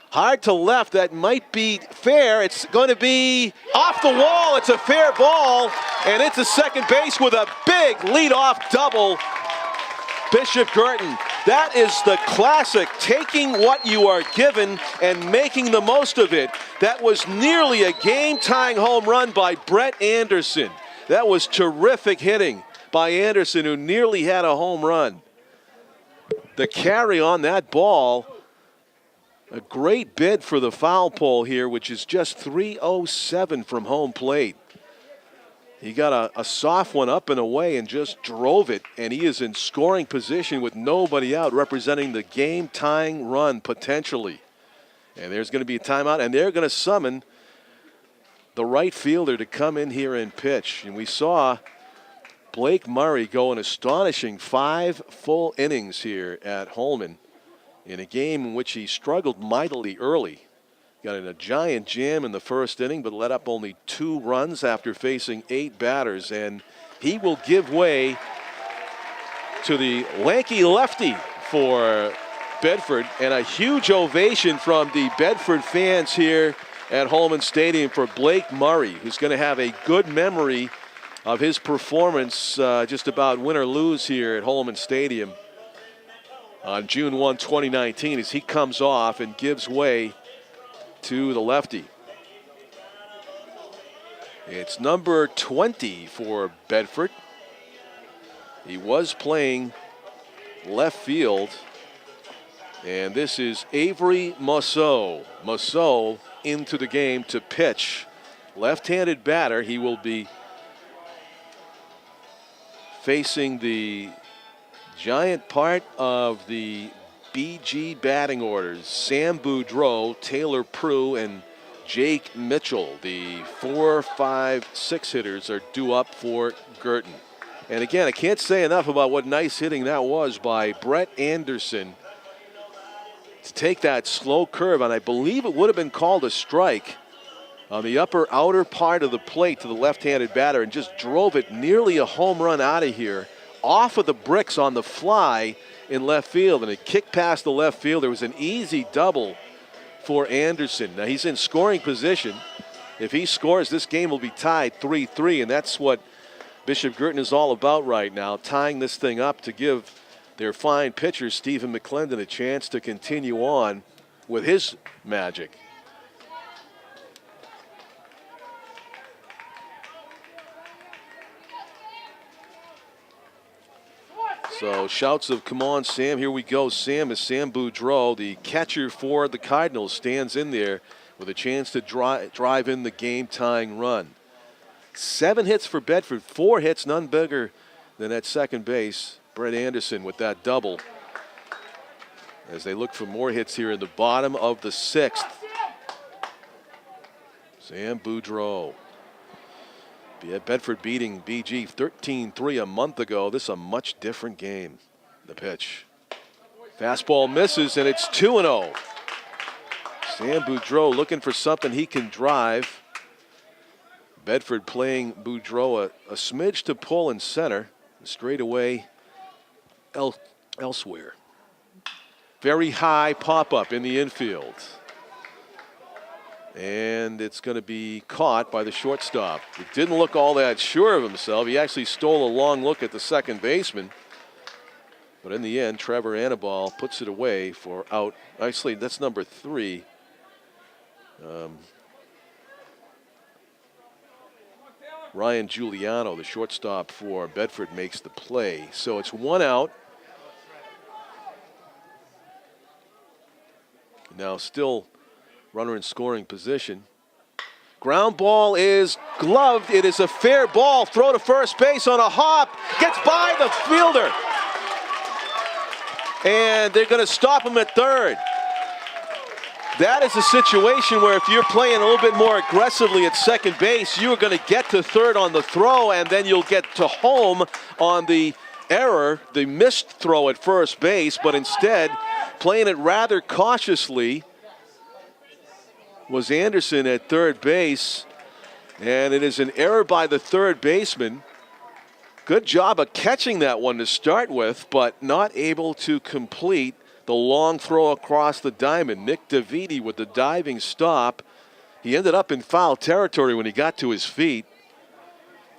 Hard to left, that might be fair. It's going to be off the wall. It's a fair ball, and it's a second base with a big leadoff double. Bishop Girton. That is the classic, taking what you are given and making the most of it. That was nearly a game-tying home run by Brett Anderson. That was terrific hitting by Anderson, who nearly had a home run. The carry on that ball. A great bid for the foul pole here, which is just 307 from home plate. He got a soft one up and away and just drove it, and he is in scoring position with nobody out, representing the game-tying run potentially. And there's going to be a timeout, and they're going to summon the right fielder to come in here and pitch. And we saw Blake Murray go an astonishing 5 full innings here at Holman, in a game in which he struggled mightily early. Got in a giant jam in the first inning, but let up only 2 runs after facing 8 batters. And he will give way to the lanky lefty for Bedford, and a huge ovation from the Bedford fans here at Holman Stadium for Blake Murray, who's going to have a good memory of his performance just about win or lose here at Holman Stadium on June 1, 2019, as he comes off and gives way to the lefty. It's number 20 for Bedford. He was playing left field, and this is Avery Mousseau. Mousseau into the game to pitch. Left-handed batter. He will be facing the giant part of the BG batting orders. Sam Boudreau, Taylor Prue, and Jake Mitchell. The 4, 5, 6 hitters are due up for Girton. And again, I can't say enough about what nice hitting that was by Brett Anderson to take that slow curve, and I believe it would have been called a strike on the upper outer part of the plate to the left-handed batter, and just drove it nearly a home run out of here off of the bricks on the fly in left field, and it kicked past the left field. There was an easy double for Anderson. Now he's in scoring position. If he scores, this game will be tied 3-3, and that's what Bishop Girton is all about right now, tying this thing up to give their fine pitcher, Stephen McClendon, a chance to continue on with his magic. So shouts of "come on, Sam." Here we go. Sam is Sam Boudreau, the catcher for the Cardinals, stands in there with a chance to drive in the game-tying run. 7 hits for Bedford, 4 hits, none bigger than at second base. Brett Anderson with that double as they look for more hits here in the bottom of the 6th. Sam Boudreau. Bedford beating BG 13-3 a month ago. This is a much different game. The pitch. Fastball misses, and it's 2-0. Sam Boudreau looking for something he can drive. Bedford playing Boudreau a smidge to pull in center. Straight away elsewhere. Very high pop-up in the infield. And it's going to be caught by the shortstop. He didn't look all that sure of himself. He actually stole a long look at the second baseman. But in the end, Trevor Annaball puts it away for out. Actually, that's number 3. Ryan Giuliano, the shortstop for Bedford, makes the play. So it's 1 out. Now still runner in scoring position. Ground ball is gloved. It is a fair ball. Throw to first base on a hop. Gets by the fielder. And they're going to stop him at third. That is a situation where if you're playing a little bit more aggressively at second base, you are going to get to third on the throw, and then you'll get to home on the error, the missed throw at first base. But instead, playing it rather cautiously was Anderson at third base, and it is an error by the third baseman. Good job of catching that one to start with, but not able to complete the long throw across the diamond. Nick DeViti with the diving stop. He ended up in foul territory when he got to his feet.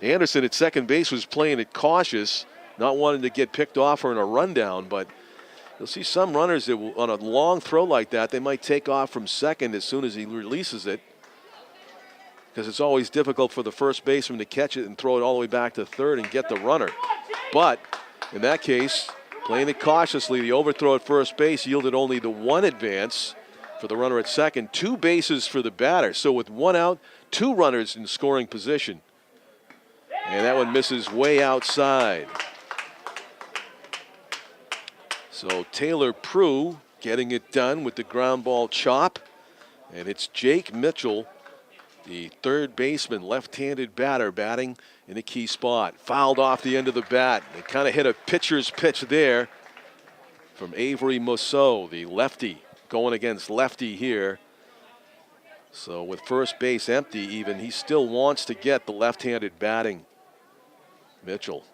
Anderson at second base was playing it cautious, not wanting to get picked off or in a rundown, but you'll see some runners that will, on a long throw like that, they might take off from second as soon as he releases it, because it's always difficult for the first baseman to catch it and throw it all the way back to third and get the runner. But in that case, playing it cautiously, the overthrow at first base yielded only the 1 advance for the runner at second, 2 bases for the batter. So with 1 out, 2 runners in scoring position. And that one misses way outside. So Taylor Prue getting it done with the ground ball chop. And it's Jake Mitchell, the third baseman, left-handed batter, batting in a key spot. Fouled off the end of the bat. They kind of hit a pitcher's pitch there from Avery Mousseau, the lefty, going against lefty here. So with first base empty even, he still wants to get the left-handed batting. Mitchell.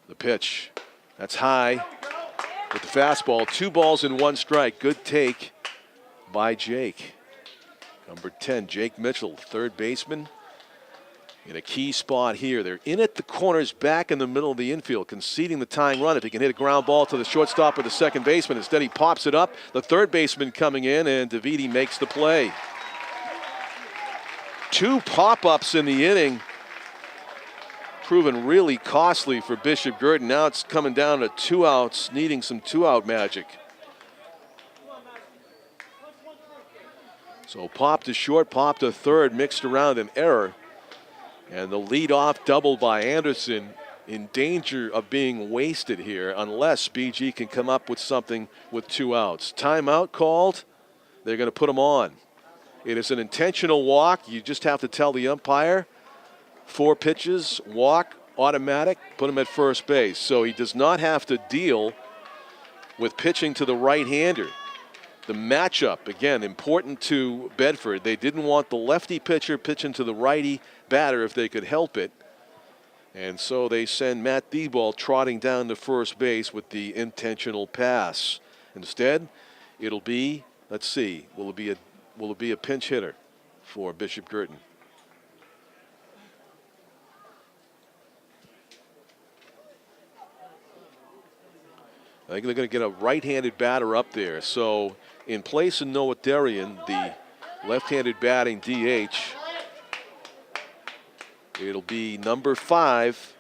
The pitch. That's high. with the fastball. 2 balls and 1 strike. Good take by Jake. Number 10, Jake Mitchell, third baseman, in a key spot here. They're in at the corners, back in the middle of the infield, conceding the tying run if he can hit a ground ball to the shortstop or the second baseman. Instead, he pops it up. The third baseman coming in, and Davidi makes the play. 2 pop-ups in the inning, proven really costly for Bishop Girton. Now it's coming down to 2 outs, needing some 2-out magic. So pop to short, pop to third, mixed around an error. And the leadoff double by Anderson in danger of being wasted here unless BG can come up with something with 2 outs. Timeout called. They're going to put him on. It is an intentional walk. You just have to tell the umpire 4 pitches, walk, automatic, put him at first base. So he does not have to deal with pitching to the right-hander. The matchup, again, important to Bedford. They didn't want the lefty pitcher pitching to the righty batter if they could help it. And so they send Matt Dieball trotting down to first base with the intentional pass. Instead, it'll be, let's see, will it be a pinch hitter for Bishop Girton? I think they're going to get a right-handed batter up there. So in place of Noah Darian, the left-handed batting DH, it'll be number 5,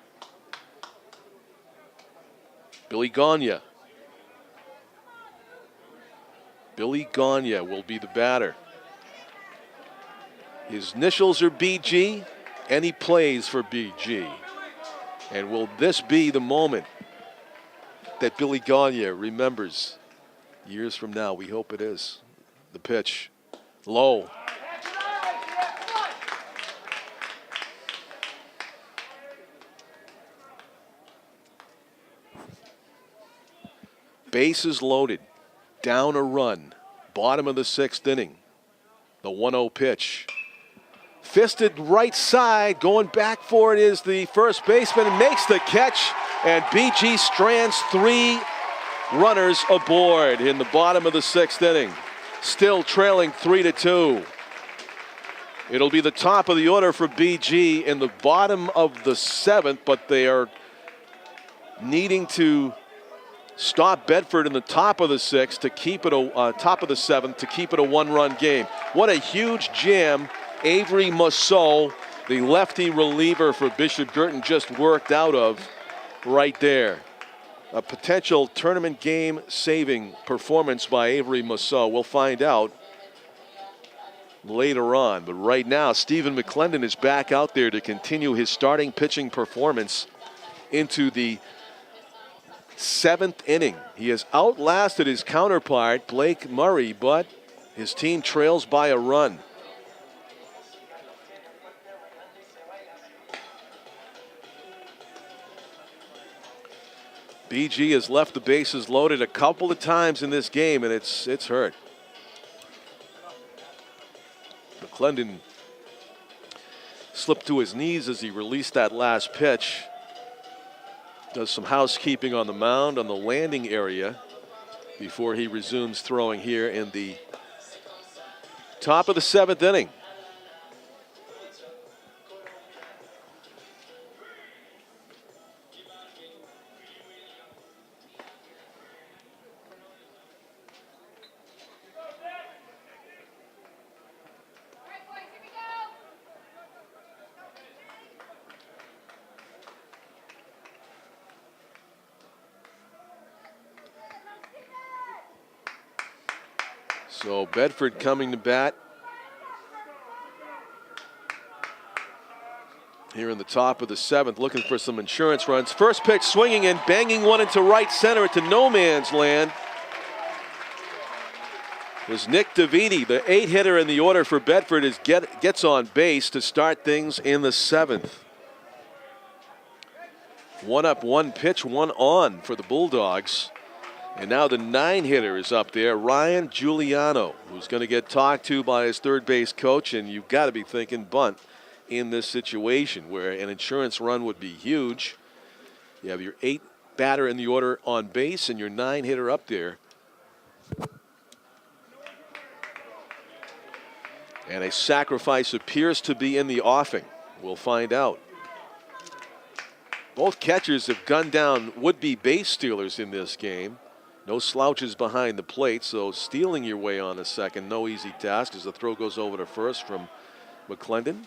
Billy Gagne. Billy Gagne will be the batter. His initials are BG, and he plays for BG. And will this be the moment that Billy Gagne remembers years from now? We hope it is. The pitch, low. Bases loaded, down a run, bottom of the 6th inning. The 1-0 pitch. Fisted right side, going back for it is the first baseman, and makes the catch. And BG strands 3 runners aboard in the bottom of the 6th inning. Still trailing 3-2. It'll be the top of the order for BG in the bottom of the 7th, but they are needing to stop Bedford in the top of the 6th to keep it top of the 7th to keep it a 1-run game. What a huge jam Avery Musso, the lefty reliever for Bishop Girton, just worked out of right there. A potential tournament game saving performance by Avery Musso. We'll find out later on. But right now, Stephen McClendon is back out there to continue his starting pitching performance into the 7th inning. He has outlasted his counterpart, Blake Murray, but his team trails by a run. BG has left the bases loaded a couple of times in this game, and it's hurt. McClendon slipped to his knees as he released that last pitch. Does some housekeeping on the mound, on the landing area, before he resumes throwing here in the top of the 7th inning. So Bedford coming to bat here in the top of the 7th, looking for some insurance runs. First pitch swinging and banging one into right center into no man's land is Nick Davidi, the 8-hitter in the order for Bedford, gets on base to start things in the 7th. 1 up, 1 pitch, 1 on for the Bulldogs. And now the 9-hitter is up there, Ryan Giuliano, who's going to get talked to by his third base coach. And you've got to be thinking bunt in this situation where an insurance run would be huge. You have your 8 batter in the order on base and your 9-hitter up there. And a sacrifice appears to be in the offing. We'll find out. Both catchers have gunned down would-be base stealers in this game. No slouches behind the plate, so stealing your way on a second, no easy task as the throw goes over to first from McClendon.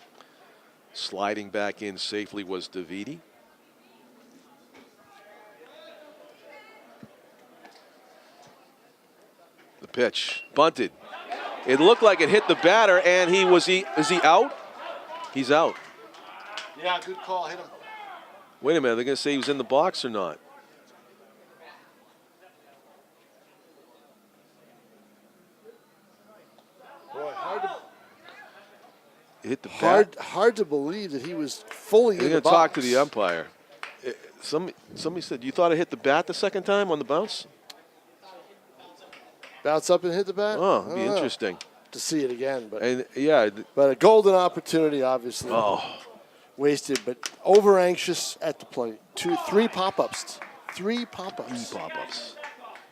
Sliding back in safely was Davidi. The pitch, bunted. It looked like it hit the batter, and is he out? He's out. Yeah, good call. Hit him. Wait a minute, they're going to say he was in the box or not? Boy, hit the bat. Hard to believe that he was fully in the box. They're going to talk to the umpire. Somebody said, you thought it hit the bat the second time on the bounce? Bounce up and hit the bat? Oh, it'd be interesting to see it again. But a golden opportunity, obviously. Oh. Wasted, but over anxious at the plate. 3 pop-ups. 3 pop-ups. 3 pop-ups.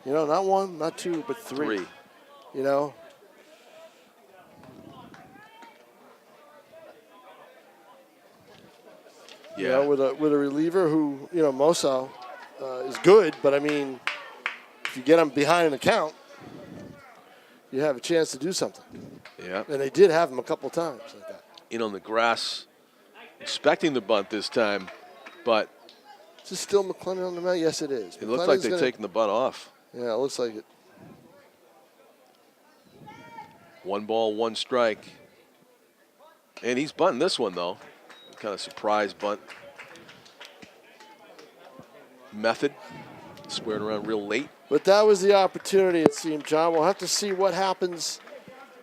You know, not 1, not 2, but 3. You know? Yeah. You know, with a reliever who, you know, Moso is good, but I mean, if you get him behind an account, you have a chance to do something. Yeah. And they did have him a couple times like that. In on the grass, expecting the bunt this time, but is this still McClendon on the mound? Yes, it is. It looks like they've taken the bunt off. Yeah, it looks like it. 1 ball, 1 strike. And he's bunting this one, though. Kind of surprise bunt method. Squared around real late. But that was the opportunity, it seemed, John. We'll have to see what happens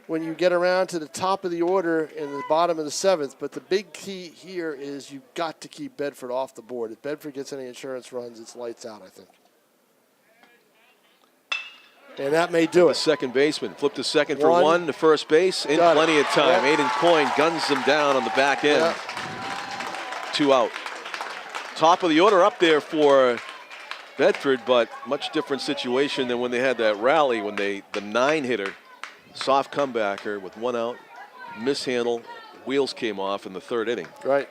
when you get around to the top of the order in the bottom of the 7th. But the big key here is you've got to keep Bedford off the board. If Bedford gets any insurance runs, it's lights out, I think. And that may do it. Second baseman flipped to second for 1 to first base in plenty of time. Yep. Aiden Coyne guns them down on the back end. Yep. 2 out. Top of the order up there for Bedford, but much different situation than when they had that rally when the 9-hitter, soft comebacker with 1 out, mishandle, wheels came off in the 3rd inning. Right.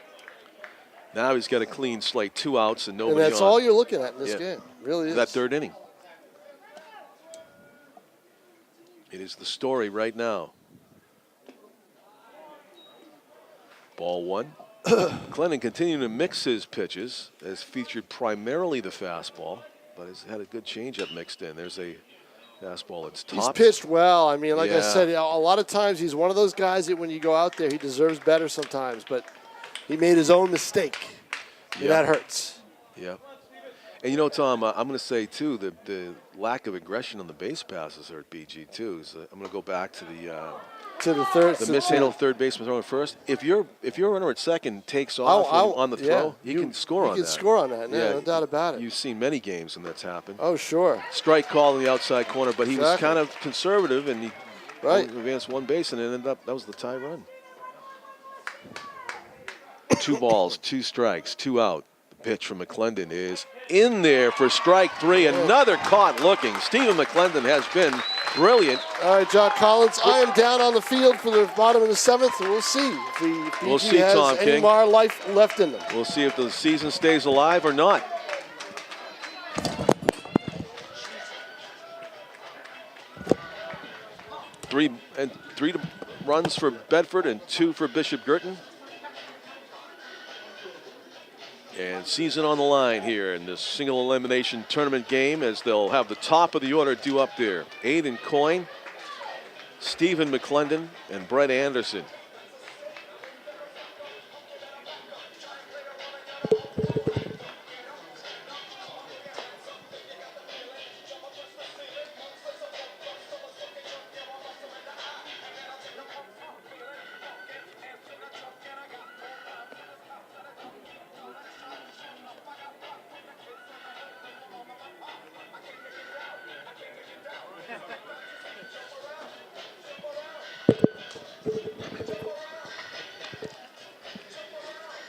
Now he's got a clean slate, 2 outs and nobody on. And that's all you're looking at in this game. Really is. That 3rd inning. It is the story right now. Ball 1. Clennon continuing to mix his pitches, has featured primarily the fastball, but has had a good changeup mixed in. There's a fastball that's topped. He's pitched well. I mean, like I said, a lot of times he's one of those guys that when you go out there, he deserves better sometimes, but he made his own mistake, and that hurts. Yeah. And, you know, Tom, I'm going to say, too, the lack of aggression on the base passes hurt BG, too. So I'm going to go back to the mishandled third baseman throwing first. If your runner at second takes off on the throw, he can score on that. He can score on that, no doubt about it. You've seen many games when that's happened. Oh, sure. Strike call in the outside corner, but he was kind of conservative, and he advanced 1 base, and it ended up, that was the tie run. 2 balls, 2 strikes, 2 out. The pitch from McClendon is in there for strike 3. Another caught looking. Stephen McClendon has been brilliant. All right, John Collins, I am down on the field for the bottom of the 7th, and we'll see if the BG has Tom any King. more life left in them. We'll see if the season stays alive or not. Three runs for Bedford and 2 for Bishop Girton. And season on the line here in this single elimination tournament game as they'll have the top of the order due up there. Aiden Coyne, Stephen McClendon, and Brett Anderson.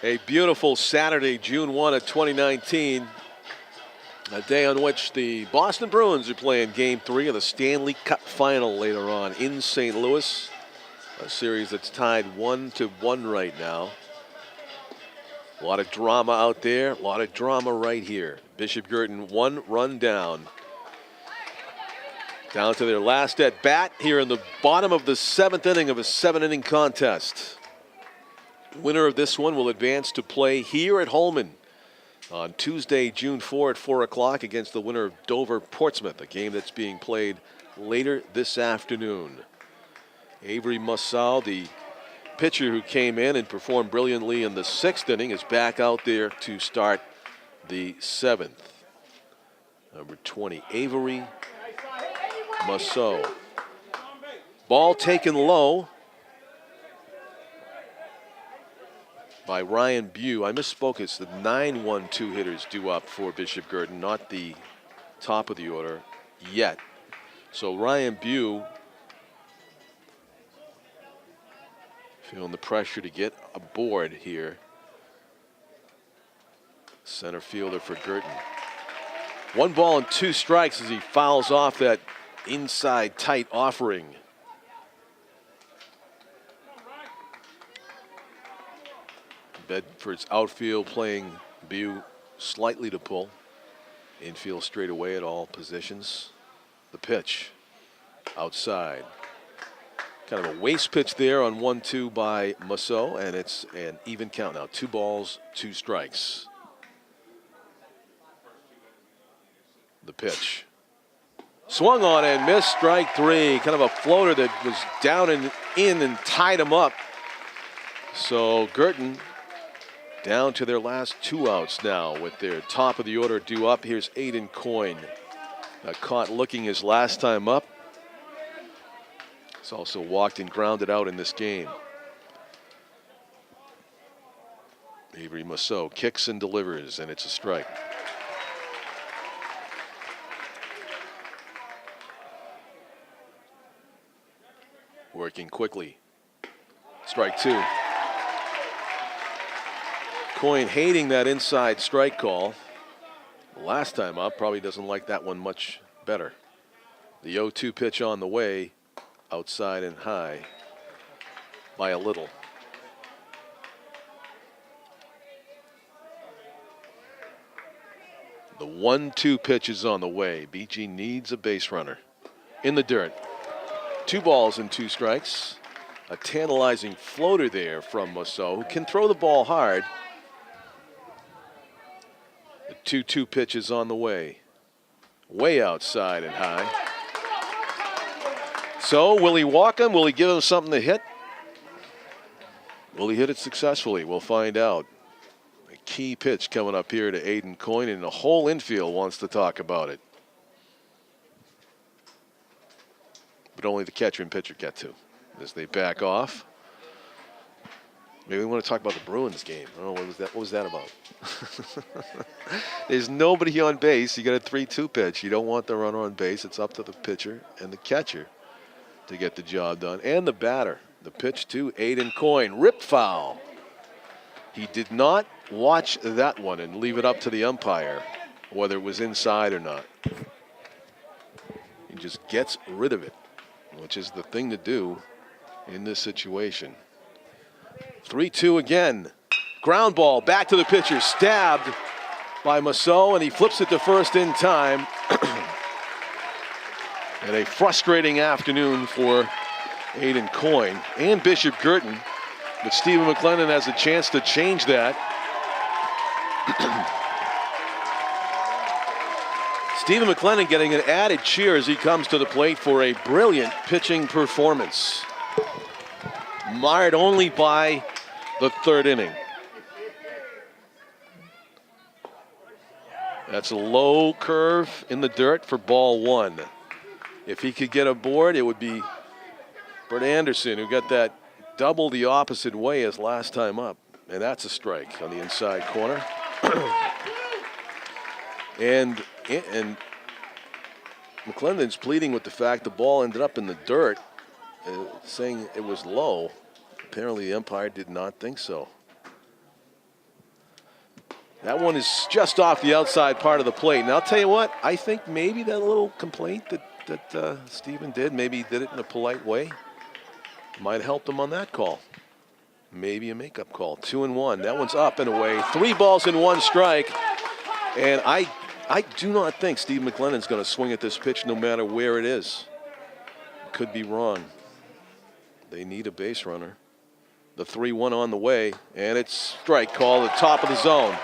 A beautiful Saturday, June 1 of 2019. A day on which the Boston Bruins are playing Game 3 of the Stanley Cup Final later on in St. Louis. A series that's tied 1-1 right now. A lot of drama out there, a lot of drama right here. Bishop Girton 1 run down. Down to their last at bat here in the bottom of the 7th inning of a 7-inning contest. Winner of this one will advance to play here at Holman on Tuesday, June 4 at 4 o'clock against the winner of Dover-Portsmouth, a game that's being played later this afternoon. Avery Mussal, the pitcher who came in and performed brilliantly in the 6th inning, is back out there to start the 7th. Number 20, Avery Mussal. Ball taken low by Ryan Bew. I misspoke. It's the 9-1-2 hitters due up for Bishop Girton, not the top of the order yet. So Ryan Bew feeling the pressure to get aboard here. Center fielder for Girton. 1 ball and 2 strikes as he fouls off that inside tight offering. Bedford's outfield playing Bew slightly to pull. Infield straight away at all positions. The pitch outside. Kind of a waste pitch there on 1-2 by Musso, and it's an even count now. 2 balls, 2 strikes. The pitch. Swung on and missed, strike 3. Kind of a floater that was down and in and tied him up. So Girton down to their last 2 outs now with their top of the order due up. Here's Aiden Coyne. Caught looking his last time up. He's also walked and grounded out in this game. Avery Musso kicks and delivers, and it's a strike. Working quickly. Strike 2. Coyne hating that inside strike call. Last time up, probably doesn't like that one much better. The 0-2 pitch on the way, outside and high by a little. The 1-2 pitch is on the way. BG needs a base runner in the dirt. 2 balls and 2 strikes. A tantalizing floater there from Musso, who can throw the ball hard. The 2-2 pitch is on the way. Way outside and high. So will he walk him? Will he give him something to hit? Will he hit it successfully? We'll find out. A key pitch coming up here to Aiden Coyne, and the whole infield wants to talk about it. But only the catcher and pitcher get to as they back off. Maybe we want to talk about the Bruins game. I don't know, what was that about? There's nobody on base. You got a 3-2 pitch. You don't want the runner on base. It's up to the pitcher and the catcher to get the job done. And the batter. The pitch to Aiden Coyne. Rip foul. He did not watch that one and leave it up to the umpire whether it was inside or not. He just gets rid of it, which is the thing to do in this situation. 3-2 again. Ground ball back to the pitcher. Stabbed by Musso, and he flips it to first in time. And a frustrating afternoon for Aiden Coyne and Bishop Girton. But Stephen McLennan has a chance to change that. Stephen McLennan getting an added cheer as he comes to the plate for a brilliant pitching performance. Marred only by the 3rd inning. That's a low curve in the dirt for ball 1. If he could get aboard, it would be Brett Anderson, who got that double the opposite way as last time up. And that's a strike on the inside corner. and McClendon's pleading with the fact the ball ended up in the dirt, saying it was low. Apparently the umpire did not think so. That one is just off the outside part of the plate. And I'll tell you what, I think maybe that little complaint that Stephen did, maybe he did it in a polite way, might help him on that call. Maybe a makeup call. 2-1. That one's up and away. 3 balls and 1 strike. And I do not think Steve McLennan's going to swing at this pitch no matter where it is. Could be wrong. They need a base runner. The 3-1 on the way, and it's strike call at the top of the zone.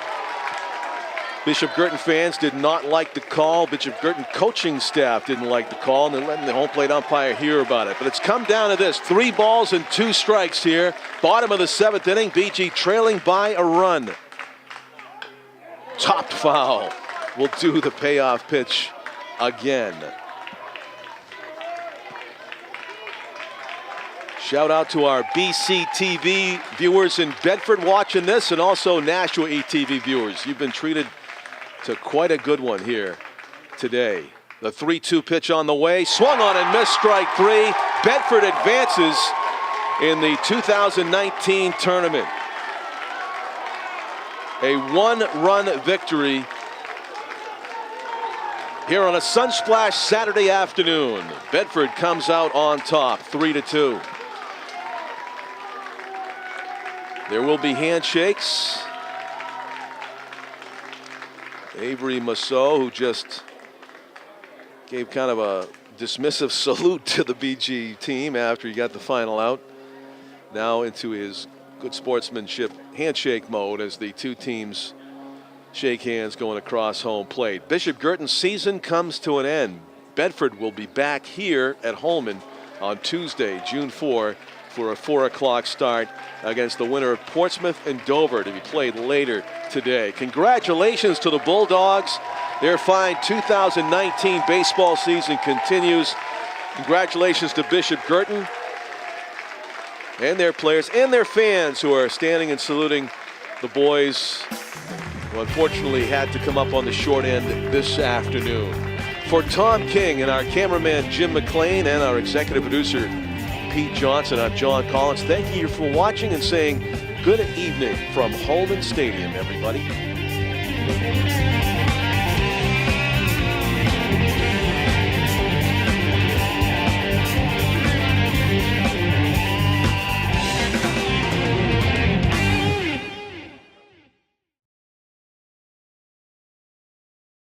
Bishop Girton fans did not like the call. Bishop Girton coaching staff didn't like the call, and they're letting the home plate umpire hear about it. But it's come down to this: 3 balls and 2 strikes here. Bottom of the 7th inning, BG trailing by a run. Topped foul will do the payoff pitch again. Shout out to our BCTV viewers in Bedford watching this, and also Nashua ETV viewers. You've been treated to quite a good one here today. The 3-2 pitch on the way, swung on and missed, strike 3. Bedford advances in the 2019 tournament. A 1-run victory here on a Sunsplash Saturday afternoon. Bedford comes out on top, 3-2. There will be handshakes. Avery Massot, who just gave kind of a dismissive salute to the BG team after he got the final out, now into his good sportsmanship handshake mode as the two teams shake hands going across home plate. Bishop Girton's season comes to an end. Bedford will be back here at Holman on Tuesday, June 4, for a 4 o'clock start against the winner of Portsmouth and Dover, to be played later today. Congratulations to the Bulldogs. Their fine 2019 baseball season continues. Congratulations to Bishop Girton and their players and their fans who are standing and saluting the boys who unfortunately had to come up on the short end this afternoon. For Tom King and our cameraman Jim McLean and our executive producer Pete Johnson, I'm John Collins. Thank you for watching and saying good evening from Holman Stadium, everybody.